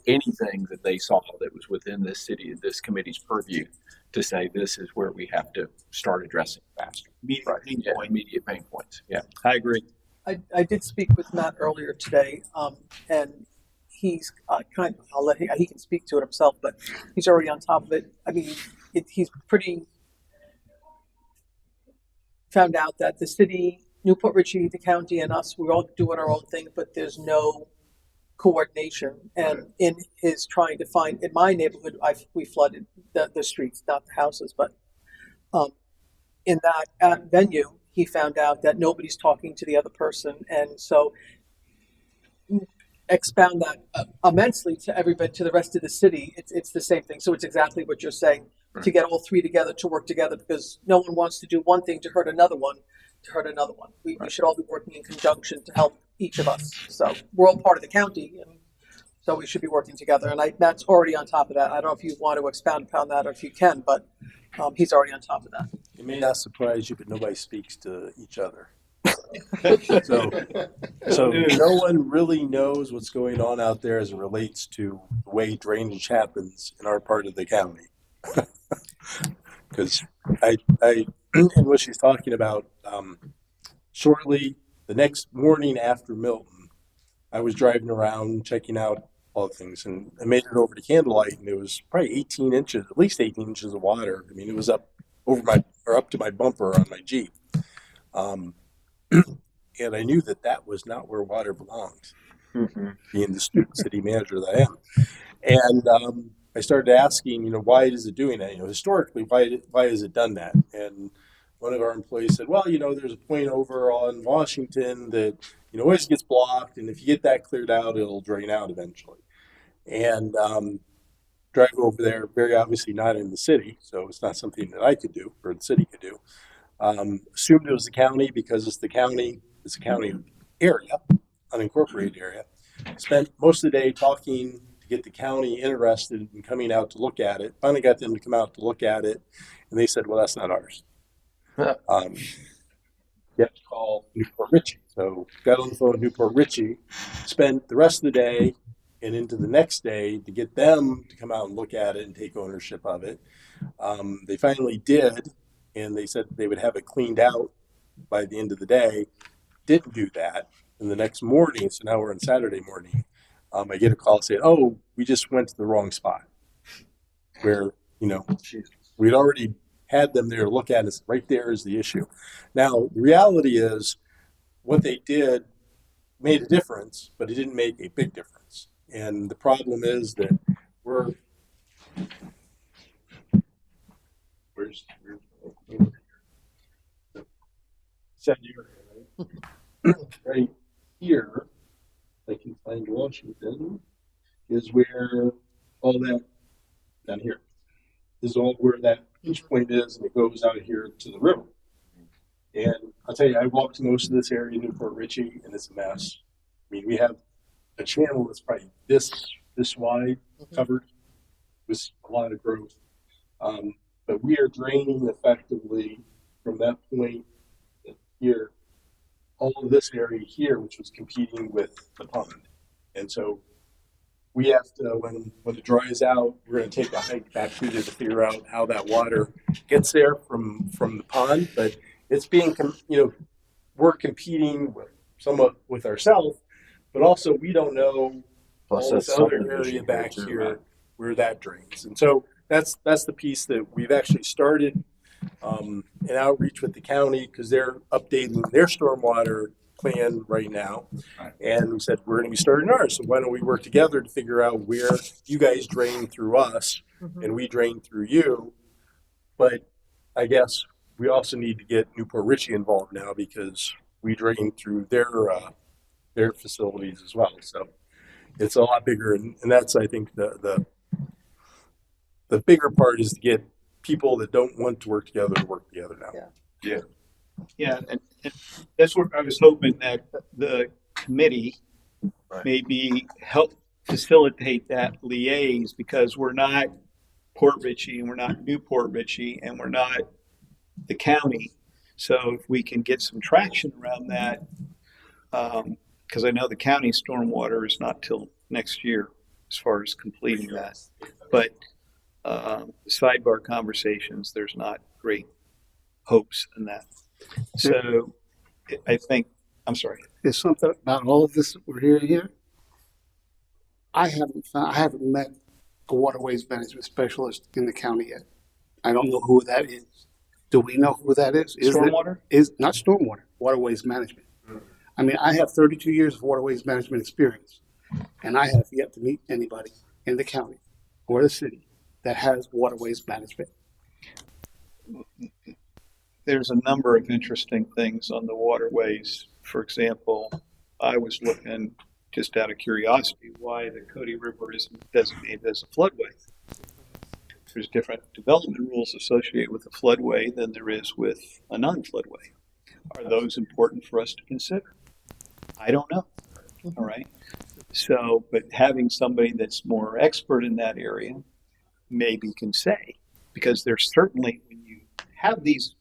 anything that they saw that was within this city, this committee's purview, to say this is where we have to start addressing faster. Immediate pain points. Yeah, I agree. I did speak with Matt earlier today, and he's I'll let he can speak to it himself, but he's already on top of it. I mean, he's pretty found out that the city, Newport Richey, the county, and us, we're all doing our own thing, but there's no coordination. And in his trying to find, in my neighborhood, we flooded the streets, not the houses, but in that venue, he found out that nobody's talking to the other person. And so expound that immensely to everybody, to the rest of the city. It's the same thing. So it's exactly what you're saying, to get all three together, to work together, because no one wants to do one thing to hurt another one, We should all be working in conjunction to help each of us. So we're all part of the county, and so we should be working together. And Matt's already on top of that. I don't know if you want to expound upon that or if you can, but he's already on top of that. It may not surprise you, but nobody speaks to each other. So no one really knows what's going on out there as it relates to the way drainage happens in our part of the county. Because I and what she's talking about, shortly the next morning after Milton, I was driving around checking out all the things, and I made it over to Candlelight, and it was probably 18 inches, at least 18 inches of water. I mean, it was up to my bumper on my Jeep. And I knew that was not where water belongs, being the student city manager that I am. And I started asking, why is it doing that? Historically, why has it done that? And one of our employees said, well, there's a point over on Washington that, always gets blocked. And if you get that cleared out, it'll drain out eventually. And drive over there, very obviously not in the city, so it's not something that I could do or the city could do. Assumed it was the county because it's a county area, unincorporated area. Spent most of the day talking to get the county interested in coming out to look at it. Finally got them to come out to look at it, and they said, well, that's not ours. You have to call Newport Richie. So got on the phone with Newport Richie, spent the rest of the day and into the next day to get them to come out and look at it and take ownership of it. They finally did, and they said they would have it cleaned out by the end of the day. Didn't do that. And the next morning, so now we're on Saturday morning, I get a call saying, oh, we just went to the wrong spot. Where, we'd already had them there to look at us. Right there is the issue. Now, the reality is what they did made a difference, but it didn't make a big difference. And the problem is that we're right here, like in find Washington, is where all that down here is all where that pinch point is, and it goes out here to the river. And I'll tell you, I walked most of this area in Newport Richie, and it's a mess. I mean, we have a channel that's probably this wide, covered with a lot of growth. But we are draining effectively from that point here, all of this area here, which was competing with the pond. And so we have to, when it dries out, we're going to take a hike back through there to figure out how that water gets there from the pond. But it's being, we're competing somewhat with ourselves, but also we don't know all this other area back here where that drains. And so that's the piece that we've actually started an outreach with the county, because they're updating their stormwater plan right now. And we said, we're going to be starting ours. So why don't we work together to figure out where you guys drain through us and we drain through you. But I guess we also need to get Newport Richie involved now, because we drain through their facilities as well. So it's a lot bigger. And that's, I think, the bigger part is to get people that don't want to work together now. Yeah, and that's what I was hoping, that the committee maybe help facilitate that liaise, because we're not Port Richie and we're not Newport Richie and we're not the county. So if we can get some traction around that, because I know the county stormwater is not till next year as far as completing that. But sidebar conversations, there's not great hopes in that. So I think, I'm sorry. There's something about all of this that we're hearing here. I haven't met a waterways management specialist in the county yet. I don't know who that is. Do we know who that is? Stormwater? Is not stormwater, waterways management. I mean, I have 32 years of waterways management experience, and I have yet to meet anybody in the county or the city that has waterways management. There's a number of interesting things on the waterways. For example, I was looking, just out of curiosity, why the Cody River isn't designated as a floodway. There's different development rules associated with a floodway than there is with a non-floodway. Are those important for us to consider? I don't know. All right. So, but having somebody that's more expert in that area maybe can say, because there's certainly, when you have these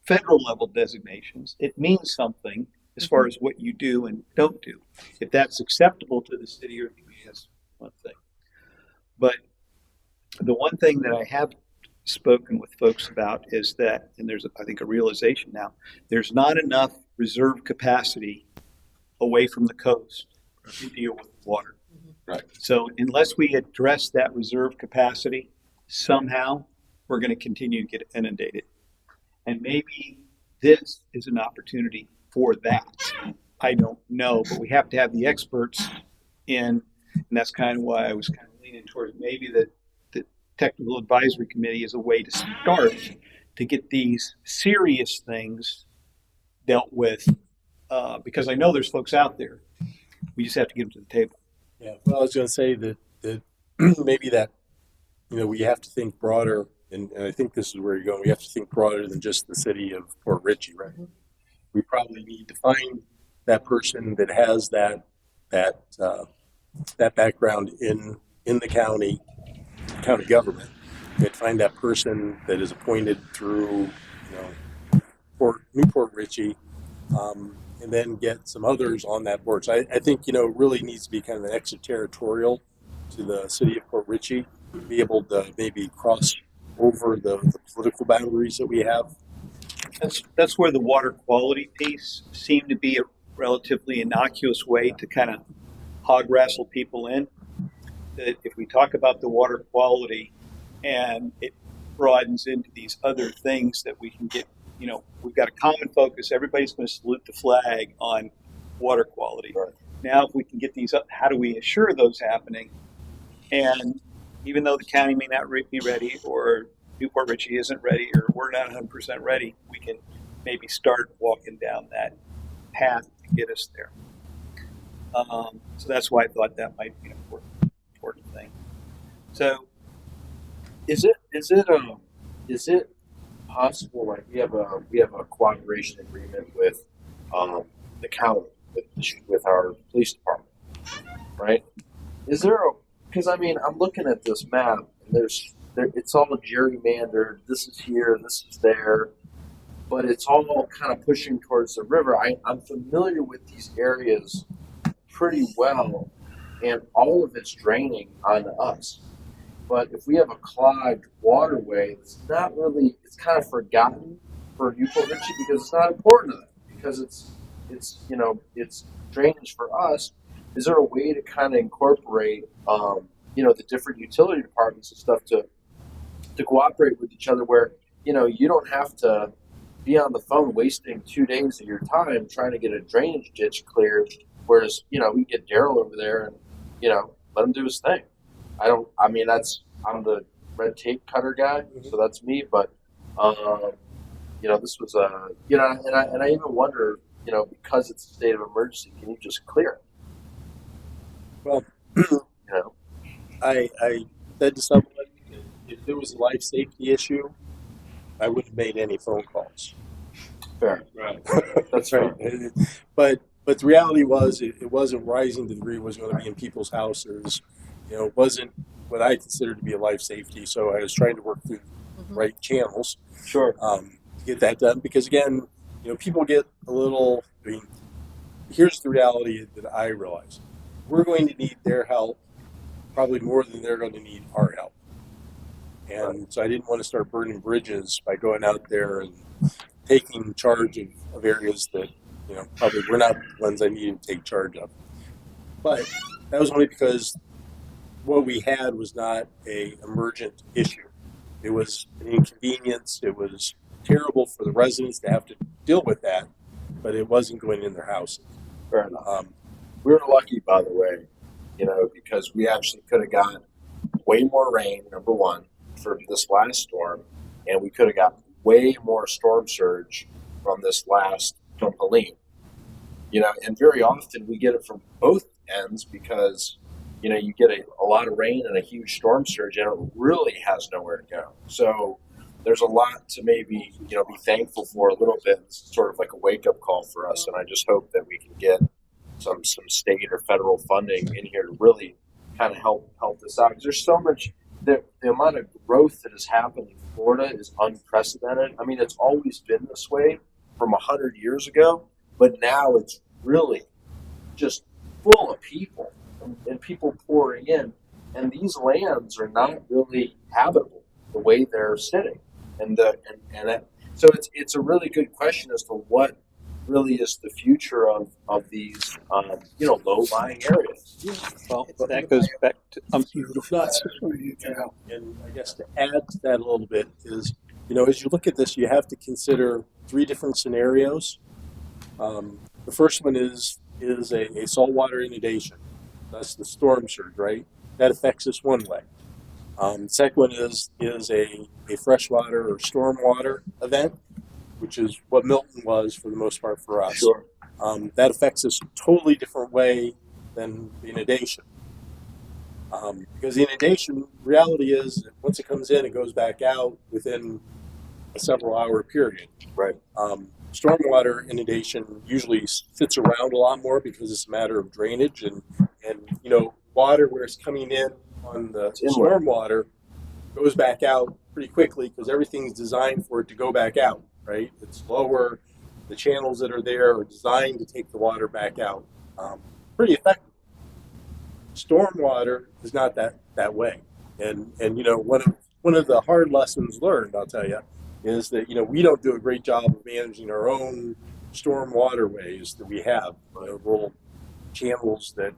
federal level designations, it means something as far as what you do and don't do. If that's acceptable to the city or the community, that's one thing. But the one thing that I have spoken with folks about is that, and there's, I think, a realization now, there's not enough reserve capacity away from the coast to deal with water. Right. So unless we address that reserve capacity, somehow we're going to continue to get inundated. And maybe this is an opportunity for that. I don't know, but we have to have the experts in, and that's kind of why I was kind of leaning towards maybe the technical advisory committee is a way to start to get these serious things dealt with, because I know there's folks out there. We just have to get them to the table. Yeah, well, I was going to say that maybe that we have to think broader, and I think this is where you're going. We have to think broader than just the city of Port Richey, right? We probably need to find that person that has that background in the county government. We find that person that is appointed through Newport Richey, and then get some others on that board. So I think it really needs to be kind of an extraterritorial to the city of Port Richey, to be able to maybe cross over the political boundaries that we have. That's where the water quality piece seemed to be a relatively innocuous way to kind of hog wrestle people in. That if we talk about the water quality and it broadens into these other things that we can get, we've got a common focus. Everybody's going to salute the flag on water quality. Right. Now, if we can get these up, how do we assure those happening? And even though the county may not be ready, or Newport Richey isn't ready, or we're not 100% ready, we can maybe start walking down that path to get us there. So that's why I thought that might be an important thing. So, Is it possible, like we have a cooperation agreement with the county, with our police department, right? Is there because I'm looking at this map and it's all gerrymandered. This is here, this is there, but it's all kind of pushing towards the river. I'm familiar with these areas pretty well, and all of it's draining onto us. But if we have a clogged waterway, it's kind of forgotten for Newport Richey because it's not important to them, because it's drainage for us. Is there a way to kind of incorporate, the different utility departments and stuff to cooperate with each other where, you don't have to be on the phone wasting 2 days of your time trying to get a drainage ditch cleared, whereas, we get Daryl over there and, let him do his thing. I'm the red tape cutter guy, so that's me. But this was and I even wonder, because it's a state of emergency, can you just clear it? Well, I said to someone, if there was a life safety issue, I wouldn't have made any phone calls. Fair, right? That's right. But the reality was, it wasn't rising to the degree it was going to be in people's houses. It wasn't what I considered to be a life safety. So I was trying to work through the right channels, sure, to get that done. Because again, people get a little. Here's the reality that I realize: we're going to need their help probably more than they're going to need our help. And so I didn't want to start burning bridges by going out there and taking charge of areas that probably were not the ones I needed to take charge of. But that was only because what we had was not a emergent issue. It was an inconvenience. It was terrible for the residents to have to deal with that, but it wasn't going in their houses. Fair enough. We were lucky, by the way, because we actually could have gotten way more rain, number one, for this last storm, and we could have gotten way more storm surge from this last from Helene. And very often we get it from both ends because you get a lot of rain and a huge storm surge, and it really has nowhere to go. So there's a lot to maybe be thankful for a little bit. It's sort of like a wake up call for us, and I just hope that we can get some state or federal funding in here to really kind of help this out. Because there's so much. The amount of growth that has happened in Florida is unprecedented. It's always been this way from 100 years ago, but now it's really just full of people and people pouring in. And these lands are not really habitable the way they're sitting. So it's a really good question as to what really is the future of these low-lying areas. Well, that goes back to and I guess to add to that a little bit is, as you look at this, you have to consider 3 different scenarios. The first one is a saltwater inundation. That's the storm surge, right? That affects us one way. The second one is a freshwater or stormwater event, which is what Milton was for the most part for us. Sure. That affects us a totally different way than the inundation. Because the inundation, reality is, that once it comes in, it goes back out within a several hour period. Right. Stormwater inundation usually sits around a lot more because it's a matter of drainage and water where it's coming in on the inlet. stormwater goes back out pretty quickly because everything's designed for it to go back out, right? It's lower. The channels that are there are designed to take the water back out pretty effectively. Stormwater is not that way, and one of the hard lessons learned, I'll tell you, is that we don't do a great job of managing our own storm waterways that we have, little channels that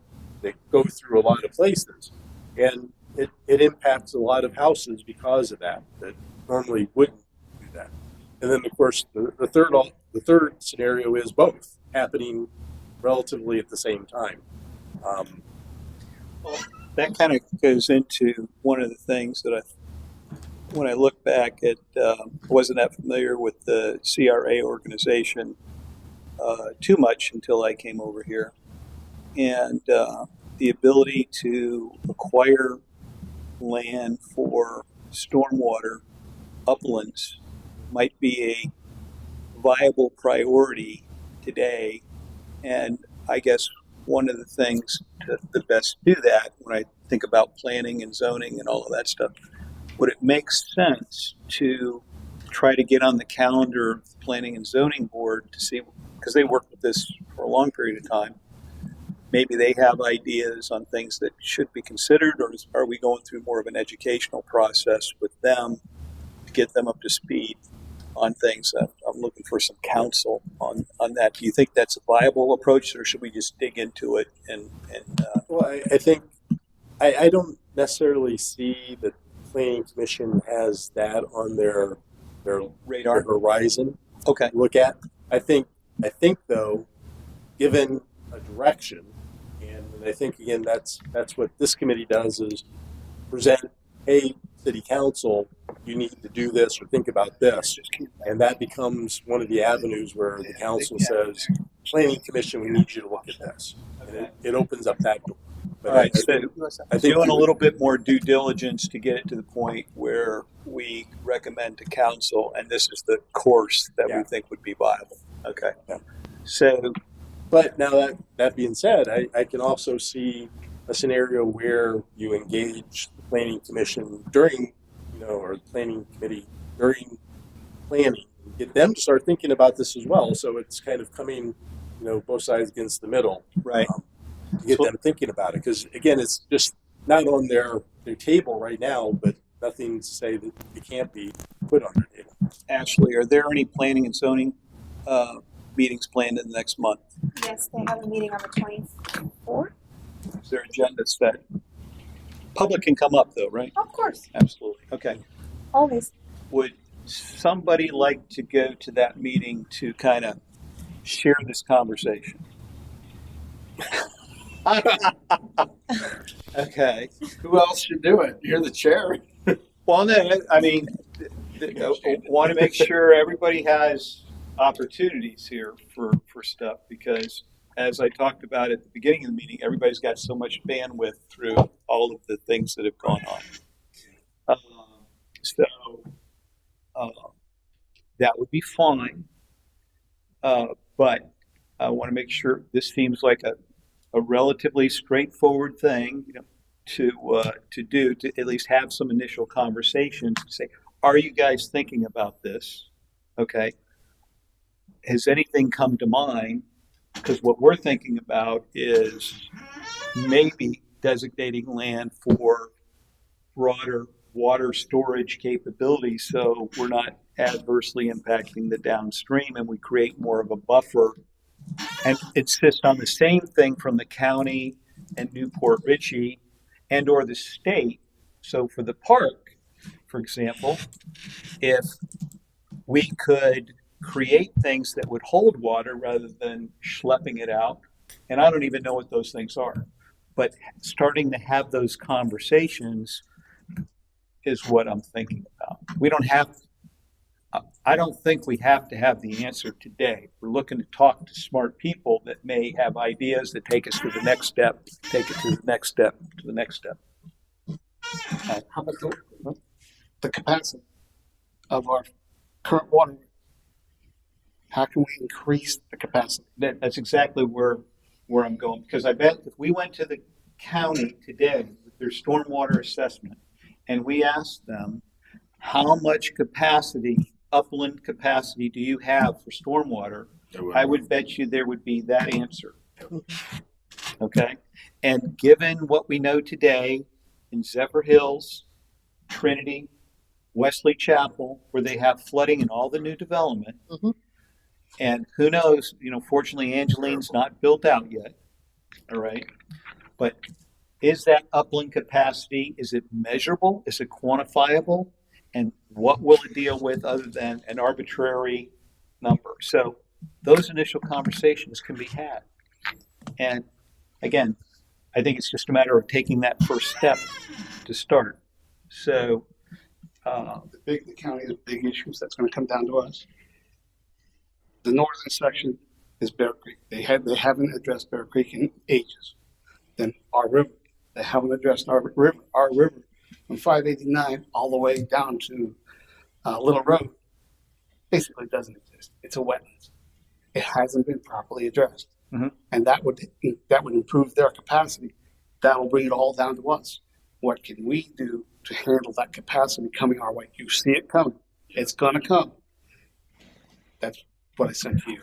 go through a lot of places, and it impacts a lot of houses because of that normally wouldn't do that. And then of course the third scenario is both happening relatively at the same time. That kind of goes into one of the things that when I look back at, I wasn't that familiar with the CRA organization too much until I came over here. And the ability to acquire land for stormwater uplands might be a viable priority today. And I guess one of the things to best do that, when I think about planning and zoning and all of that stuff, would it make sense to try to get on the calendar of the Planning and Zoning Board to see, because they worked with this for a long period of time, maybe they have ideas on things that should be considered, or are we going through more of an educational process with them to get them up to speed on things? I'm looking for some counsel on that. Do you think that's a viable approach, or should we just dig into it? Well, I think I don't necessarily see that the Planning Commission has that on their radar, their horizon. Okay. Look at. I think though, given a direction, and I think again that's what this committee does, is present, hey, City Council, you need to do this or think about this, and that becomes one of the avenues where the council says, Planning Commission, we need you to look at this, and it opens up that door. But all right, I think doing a little bit more due diligence to get it to the point where we recommend to council, and this is the course that we think would be viable. Okay. Yeah. So, but now that being said, I can also see a scenario where you engage the Planning Commission during, or the Planning Committee during planning, get them to start thinking about this as well. So it's kind of coming, both sides against the middle, right? To get them thinking about it, because again, it's just not on their table right now, but nothing to say that it can't be put on their table. Ashley, are there any planning and zoning meetings planned in the next month? Yes, they have a meeting on the 24th. Is there agenda set? Public can come up though, right? Of course, Absolutely. Okay. always. Would somebody like to go to that meeting to kind of share this conversation? Okay. Who else should do it? You're the chair. Well, no, I mean, want to make sure everybody has opportunities here for stuff, because as I talked about at the beginning of the meeting, everybody's got so much bandwidth through all of the things that have gone on. That would be fine. But I want to make sure this seems like a relatively straightforward thing, to do, to at least have some initial conversations to say, are you guys thinking about this? Okay. Has anything come to mind? Because what we're thinking about is maybe designating land for broader water storage capabilities, so we're not adversely impacting the downstream, and we create more of a buffer and insist on the same thing from the county and Newport Richey and or the state. So for the park, for example, if we could create things that would hold water rather than schlepping it out, and I don't even know what those things are, but starting to have those conversations is what I'm thinking about. I don't think we have to have the answer today. We're looking to talk to smart people that may have ideas that take us to the next step, take it to the next step, to the next step. How about the capacity of our current water? How can we increase the capacity? That's exactly where I'm going, because I bet if we went to the county today with their stormwater assessment and we asked them, how much capacity, upland capacity do you have for stormwater? I would bet you there would be that answer. Okay? And given what we know today in Zephyr Hills, Trinity, Wesley Chapel, where they have flooding in all the new development, and who knows, fortunately Angeline's not built out yet, all right? But is that upland capacity, is it measurable? Is it quantifiable? And what will it deal with other than an arbitrary number? So those initial conversations can be had. And again, I think it's just a matter of taking that first step to start. So the county's big issues that's going to come down to us. The northern section is Bear Creek. They haven't addressed Bear Creek in ages. Then our river, they haven't addressed our river. Our river from 589 all the way down to Little Road basically doesn't exist. It's a wetlands. It hasn't been properly addressed, and that would improve their capacity. That will bring it all down to us. What can we do to handle that capacity coming our way? You see it coming. It's going to come. That's what I said to you.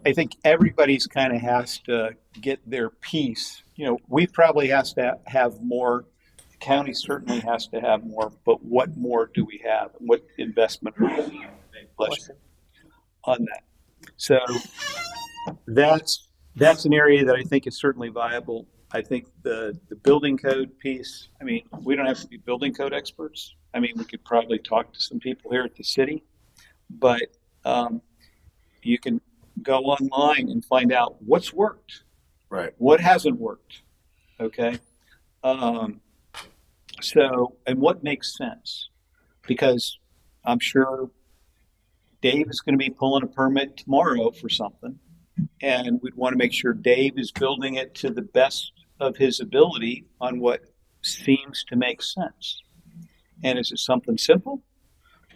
I think everybody's kind of has to get their piece. We probably has to have more. The county certainly has to have more. But what more do we have? What investment are we going to make on that? So that's an area that I think is certainly viable. I think the building code piece. I mean, we don't have to be building code experts. I mean, we could probably talk to some people here at the city, but you can go online and find out what's worked, right? What hasn't worked, okay? So, and what makes sense? Because I'm sure Dave is going to be pulling a permit tomorrow for something, and we'd want to make sure Dave is building it to the best of his ability on what seems to make sense. And is it something simple,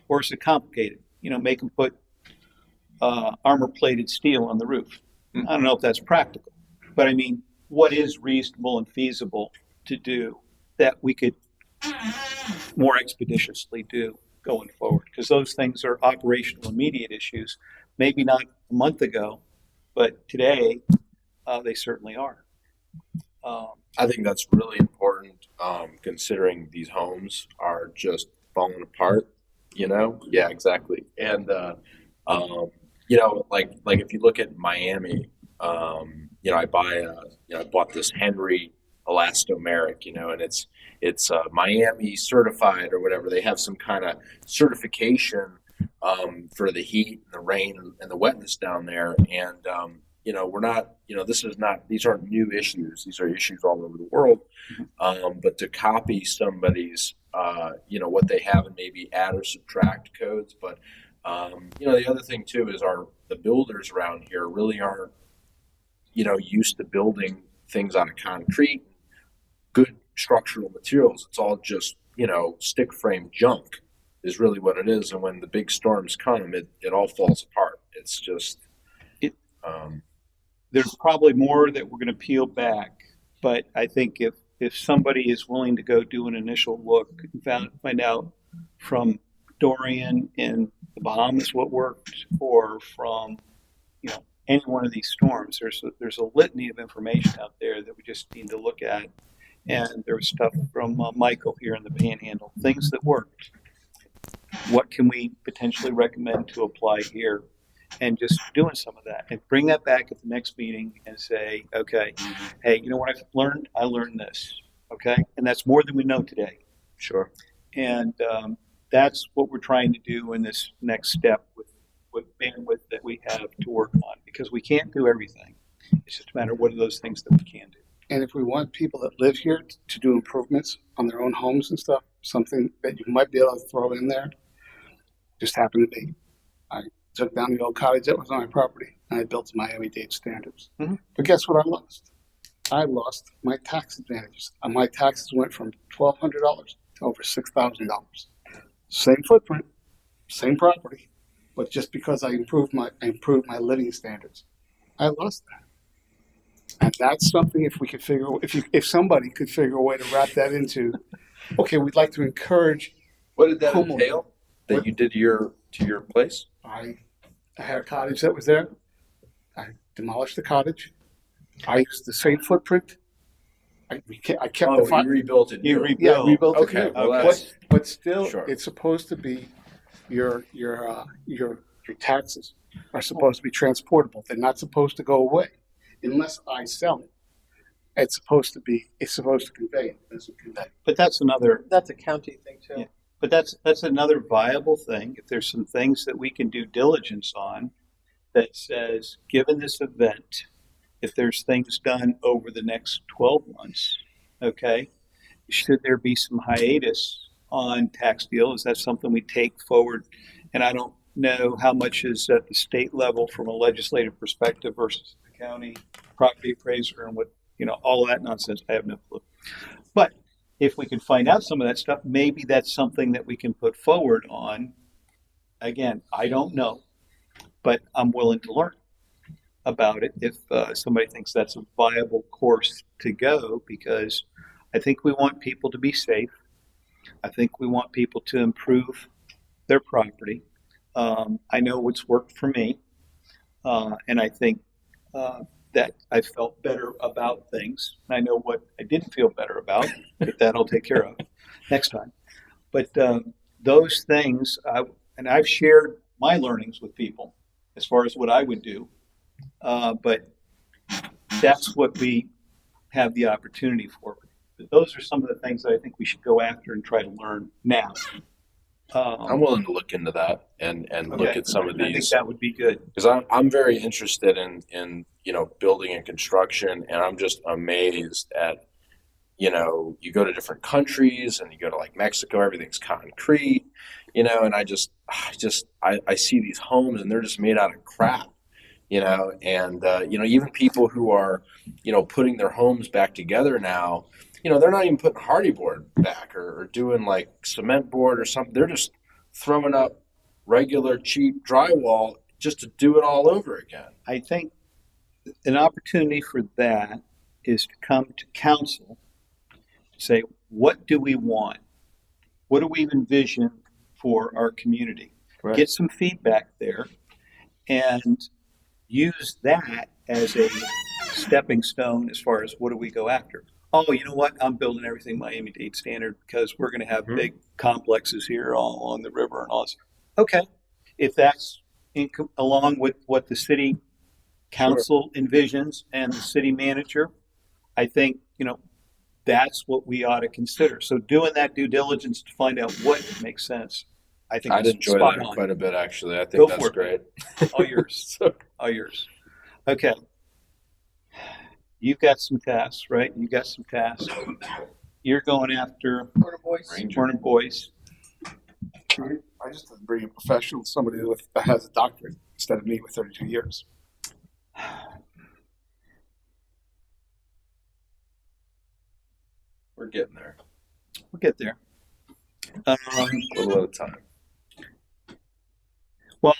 or is it complicated? Make him put armor-plated steel on the roof. I don't know if that's practical, but I mean, what is reasonable and feasible to do that we could more expeditiously do going forward? Because those things are operational, immediate issues. Maybe not a month ago, but today they certainly are. I think that's really important, considering these homes are just falling apart. Yeah, exactly. And like if you look at Miami, I bought this Henry elastomeric, and it's Miami certified or whatever. They have some kind of certification for the heat and the rain and the wetness down there. And we're not, these aren't new issues. These are issues all over the world. But to copy somebody's, what they have and maybe add or subtract codes. But, the other thing too is the builders around here really aren't, used to building things out of concrete, good structural materials. It's all just, stick frame junk is really what it is. And when the big storms come, it all falls apart. It's just, there's probably more that we're going to peel back, but I think if somebody is willing to go do an initial look and find out from Dorian in the Bahamas what worked, or from any one of these storms, there's a litany of information out there that we just need to look at. And there was stuff from Michael here in the Panhandle, things that worked. What can we potentially recommend to apply here? And just doing some of that and bring that back at the next meeting and say, okay, hey, what I've learned? I learned this, okay? And that's more than we know today. Sure. And that's what we're trying to do in this next step with bandwidth that we have to work on, because we can't do everything. It's just a matter of what are those things that we can do. And if we want people that live here to do improvements on their own homes and stuff, something that you might be able to throw in there, just happened to be, I took down the old cottage that was on my property, and I built to Miami-Dade standards. But guess what I lost? I lost my tax advantages. My taxes went from $1,200 to over $6,000. Same footprint, same property, but just because I improved my living standards, I lost that. And that's something if somebody could figure a way to wrap that into, okay, we'd like to encourage. What did that homeowners. entail that you did to your place? I had a cottage that was there. I demolished the cottage. I used the same footprint. I kept Oh, the you front. rebuilt it. You new. rebuilt. Yeah, rebuilt it. Okay, new. well, that's But still, sure. it's supposed to be your taxes are supposed to be transportable. They're not supposed to go away unless I sell it. It's supposed to convey. It doesn't convey. But that's another. That's a county thing too. Yeah. But that's another viable thing. If there's some things that we can do diligence on, that says, given this event, if there's things done over the next 12 months, okay, should there be some hiatus on tax deal? Is that something we take forward? And I don't know how much is at the state level from a legislative perspective versus the county property appraiser and what, all of that nonsense. I have no clue. But if we can find out some of that stuff, maybe that's something that we can put forward on. Again, I don't know, but I'm willing to learn about it if somebody thinks that's a viable course to go, because I think we want people to be safe. I think we want people to improve their property. I know what's worked for me, and I think that I felt better about things. I know what I didn't feel better about, but that I'll take care of next time. But those things, and I've shared my learnings with people as far as what I would do. But that's what we have the opportunity for. But those are some of the things that I think we should go after and try to learn now. I'm willing to look into that and look at some of I think these, that would be good. because I'm very interested in building and construction, and I'm just amazed at you go to different countries and you go to like Mexico, everything's concrete, and I see these homes and they're just made out of crap. And even people who are putting their homes back together now, they're not even putting hardy board back or doing like cement board or something. They're just throwing up regular cheap drywall just to do it all over again. I think an opportunity for that is to come to council, say, what do we want? What do we envision for our community? Right. Get some feedback there and use that as a stepping stone as far as what do we go after. Oh, you know what? I'm building everything Miami-Dade standard because we're going to have big complexes here all along the river and all this. Okay. If that's along with what the city council envisions and the city manager, I think, that's what we ought to consider. So doing that due diligence to find out what makes sense, I think I'd is enjoy spot that on. quite a bit, actually. I Go think that's for it. great. All yours. All yours. Okay. You've got some tasks, right? You got some tasks. You're going after Porter Boys. Warner Boys. I just have to bring a professional, somebody that has a doctorate instead of me with 32 years. We're getting there. We'll get there. A little at a time. Well,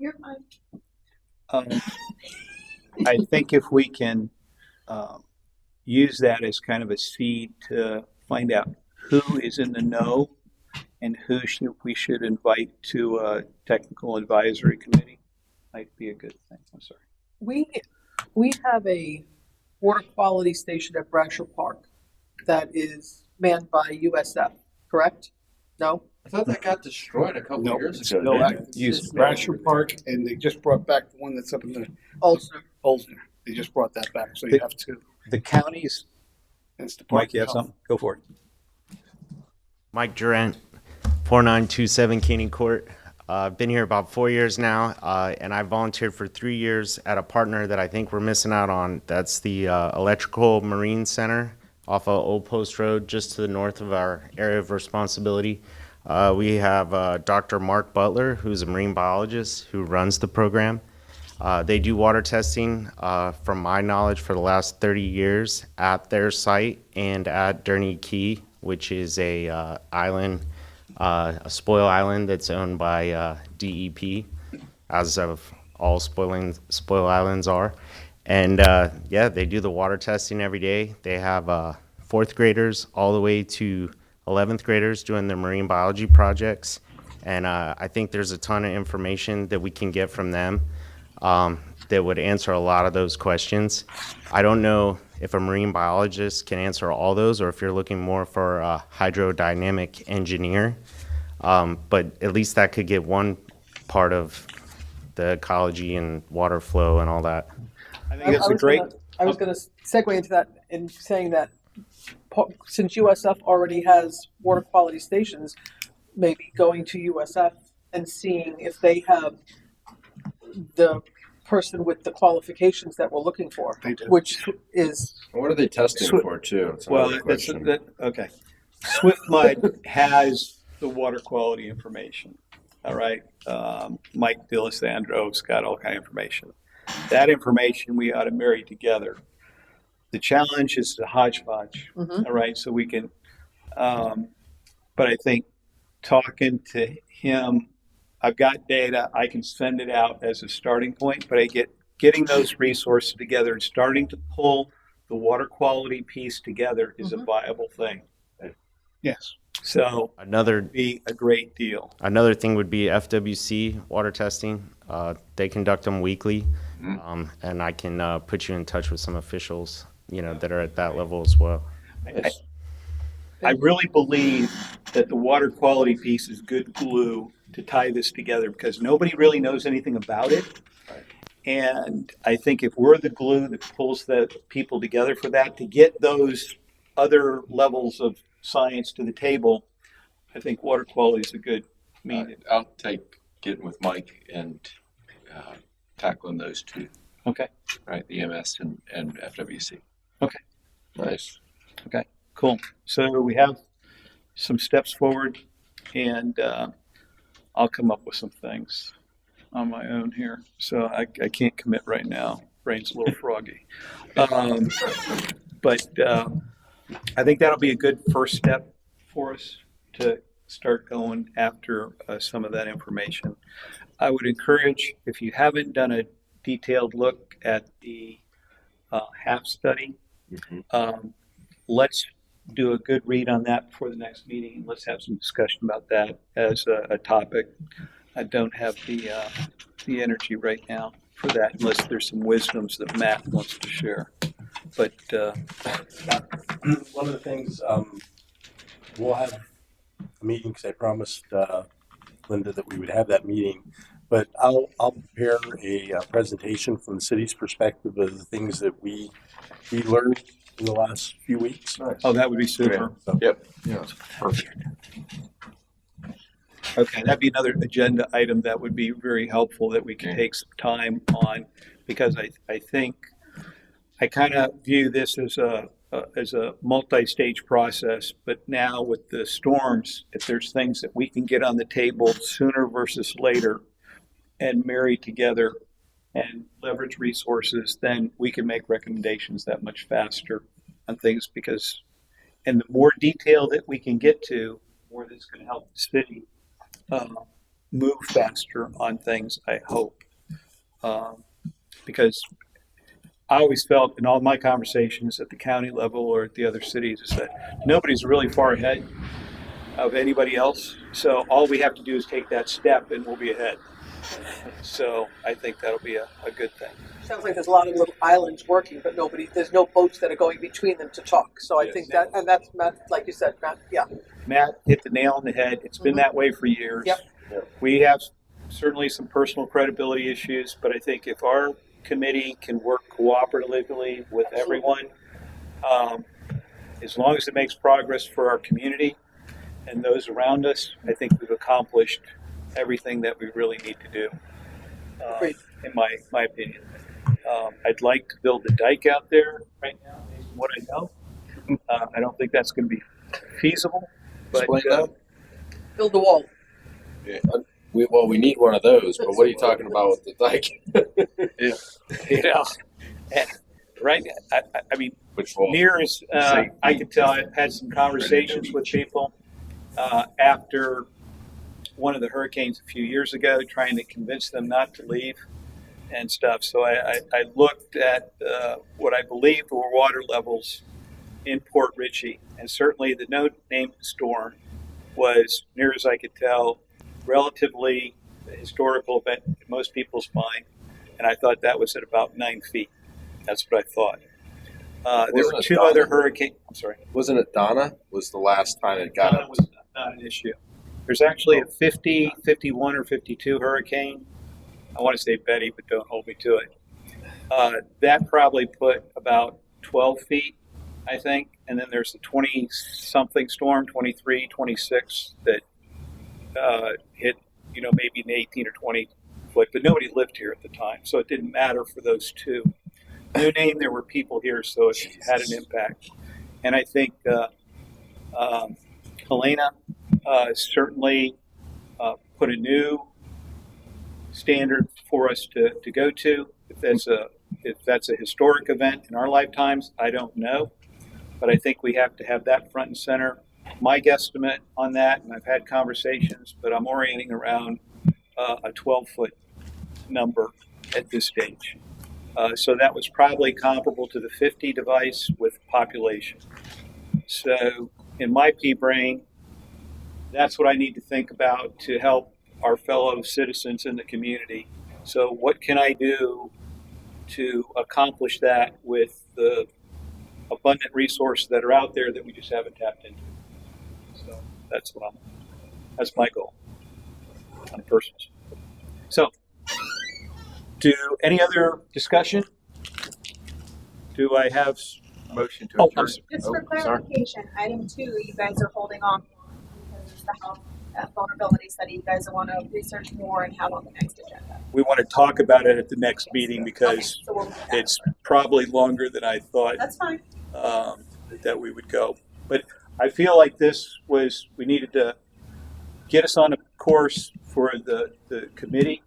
You're fine. I think if we can use that as kind of a seed to find out who is in the know and who we should invite to a technical advisory committee, might be a good thing. I'm sorry. We have a water quality station at Brasher Park that is manned by USF, correct? No? I thought that got destroyed a couple Nope. years ago. No, didn't I it? used Brasher Park, and they just brought back the one that's up in the Also, Olsner. They just brought that back, so you have two. The counties, It's the Mike, you have something? Go for it. Mike Durant, 4927 Caney Court. I've been here about 4 years now, and I volunteered for 3 years at a partner that I think we're missing out on. That's the Electrical Marine Center off of Old Post Road, just to the north of our area of responsibility. We have Dr. Mark Butler, who's a marine biologist who runs the program. They do water testing, from my knowledge, for the last 30 years at their site and at Durney Key, which is a island, a spoil island that's owned by DEP, as of all spoil islands are. And yeah, they do the water testing every day. They have fourth graders all the way to 11th graders doing their marine biology projects. And I think there's a ton of information that we can get from them that would answer a lot of those questions. I don't know if a marine biologist can answer all those, or if you're looking more for a hydrodynamic engineer. But at least that could get one part of the ecology and water flow and all that. I think that's a great. I was going to segue into that in saying that since USF already has water quality stations, maybe going to USF and seeing if they have the person with the qualifications that we're looking for, They do. which is What are they testing for too? It's Well, another that's question. okay. Swift Mud has the water quality information. All right. Mike DeLisandro's got all kind of information. That information we ought to marry together. The challenge is the hodgepodge. Mhm. All right. So we can, but I think talking to him, I've got data, I can send it out as a starting point, but getting those resources together and starting to pull the water quality piece together is a viable thing. Yes. So Another be a great deal. Another thing would be FWC water testing. They conduct them weekly, and I can put you in touch with some officials, that are at that level as well. I really believe that the water quality piece is good glue to tie this together because nobody really knows anything about it. And I think if we're the glue that pulls the people together for that, to get those other levels of science to the table, I think water quality is a good mean. I'll take getting with Mike and tackling those two. Okay. Right, the EMS and FWC. Okay. Nice. Okay, cool. So we have some steps forward, and I'll come up with some things on my own here. So I can't commit right now. Brain's a little froggy. But I think that'll be a good first step for us to start going after some of that information. I would encourage, if you haven't done a detailed look at the HAP study, let's do a good read on that before the next meeting. Let's have some discussion about that as a topic. I don't have the energy right now for that unless there's some wisdoms that Matt wants to share. But One of the things, we'll have a meeting because I promised Linda that we would have that meeting. But I'll prepare a presentation from the city's perspective of the things that we learned in the last few weeks. oh, that would be super. So, Yep. Yeah. Perfect. Okay, that'd be another agenda item that would be very helpful that we can take some time on, because I think I kind of view this as a multi-stage process, but now with the storms, if there's things that we can get on the table sooner versus later and marry together and leverage resources, then we can make recommendations that much faster on things and the more detail that we can get to, the more that's going to help the city move faster on things, I hope. Because I always felt in all my conversations at the county level or at the other cities is that nobody's really far ahead of anybody else. So all we have to do is take that step and we'll be ahead. So I think that'll be a good thing. sounds like there's a lot of little islands working, but there's no boats that are going between them to talk. So I Yes. think that's Matt, like you said, Matt, yeah. Matt hit the nail on the head. It's been that way for years. Yep. We have certainly some personal credibility issues, but I think if our committee can work cooperatively with everyone, as long as it makes progress for our community and those around us, I think we've accomplished everything that we really need to do, Great. in my opinion. I'd like to build a dike out there right now, based on what I know. I don't think that's going to be feasible, but Explain that. Build the wall. Yeah. we need one of those, but what are you talking about with the You know, right? I mean, which one? Nears, I could tell I've had some conversations with people after one of the hurricanes a few years ago, trying to convince them not to leave and stuff. So I looked at what I believed were water levels in Port Richey, and certainly the no-name storm was, near as I could tell, relatively a historical event in most people's mind, and I thought that was at about 9 feet. That's what I thought. There were two other hurricanes. I'm sorry. Wasn't it Donna? Was the last time it got Donna up? was not an issue. There's actually a 50, 51, or 52 hurricane. I want to say Betty, but don't hold me to it. That probably put about 12 feet, I think. And then there's the 20-something storm, 23, 26, that hit, maybe an 18 or 20 foot. But nobody lived here at the time, so it didn't matter for those two. No name, there were people here, so it had an impact. And I think Helena certainly put a new standard for us to go to. If that's a historic event in our lifetimes, I don't know, but I think we have to have that front and center. My guesstimate on that, and I've had conversations, but I'm orienting around a 12-foot number at this stage. So that was probably comparable to the 50 device with population. So in my pea brain, that's what I need to think about to help our fellow citizens in the community. So what can I do to accomplish that with the abundant resources that are out there that we just haven't tapped into? So that's my goal on a personal. So, any other discussion? Do I have Motion to Oh, adjourn. Just for clarification, item 2, you guys are holding off because it's the health vulnerability study. You guys want to research more and have on the next agenda. we want to talk about it at the next meeting because Okay, so we'll do that. it's probably longer than I thought That's fine. that we would go. But I feel like we needed to get us on a course for the committee,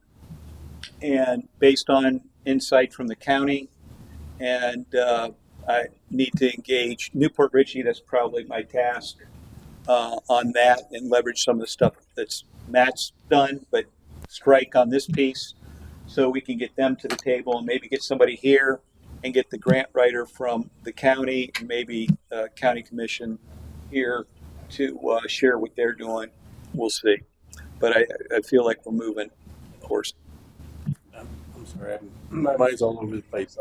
and based on insight from the county, and I need to engage Newport Richey. That's probably my task on that, and leverage some of the stuff that's Matt's done, but strike on this piece so we can get them to the table and maybe get somebody here and get the grant writer from the county and maybe county commission here to share what they're doing. We'll see. But I feel like we're moving, of course. I'm sorry, my mind's all over the place.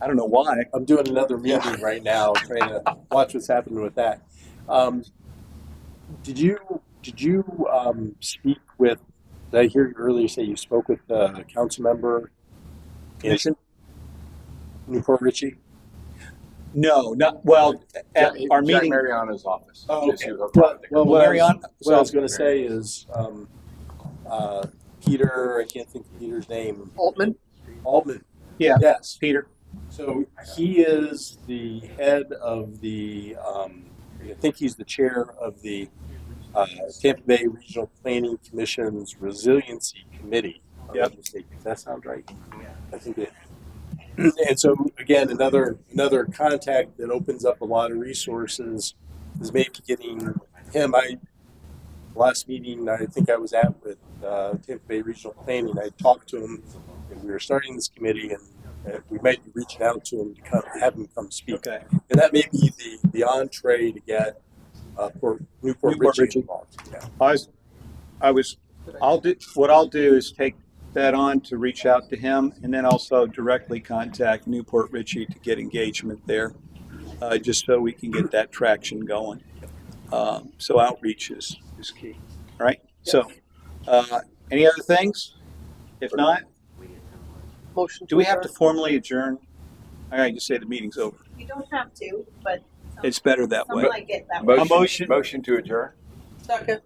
I don't know why. I'm doing another meeting right now, trying to watch what's happening with that. Did you speak with? Did I hear you earlier say you spoke with the council member in Newport Richey? No, not well. At our Jack meeting, Mariano's office. Oh, Just okay. who- Well, Mariano- what I was going to say is Peter. I can't think of Peter's name. Altman? Altman. Yeah. Yes. Peter. So he is the head of the. I think he's the chair of the Tampa Bay Regional Planning Commission's Resiliency Committee. Yep. Does that sound right? I think it. And so again, another contact that opens up a lot of resources is maybe getting him. Last meeting I think I was at with Tampa Bay Regional Planning, I talked to him, and we were starting this committee, and we might be reaching out to him to have him come speak. Okay. And that may be the entree to get Newport Richey involved. Yeah. I'll do is take that on to reach out to him, and then also directly contact Newport Richey to get engagement there, just so we can get that traction going. So outreach is key. All right. So, any other things? If not, Motion. do we have to formally adjourn? I just say the meeting's over. You don't have to, but It's better that some way. like it that way. A motion. Motion to adjourn. Second.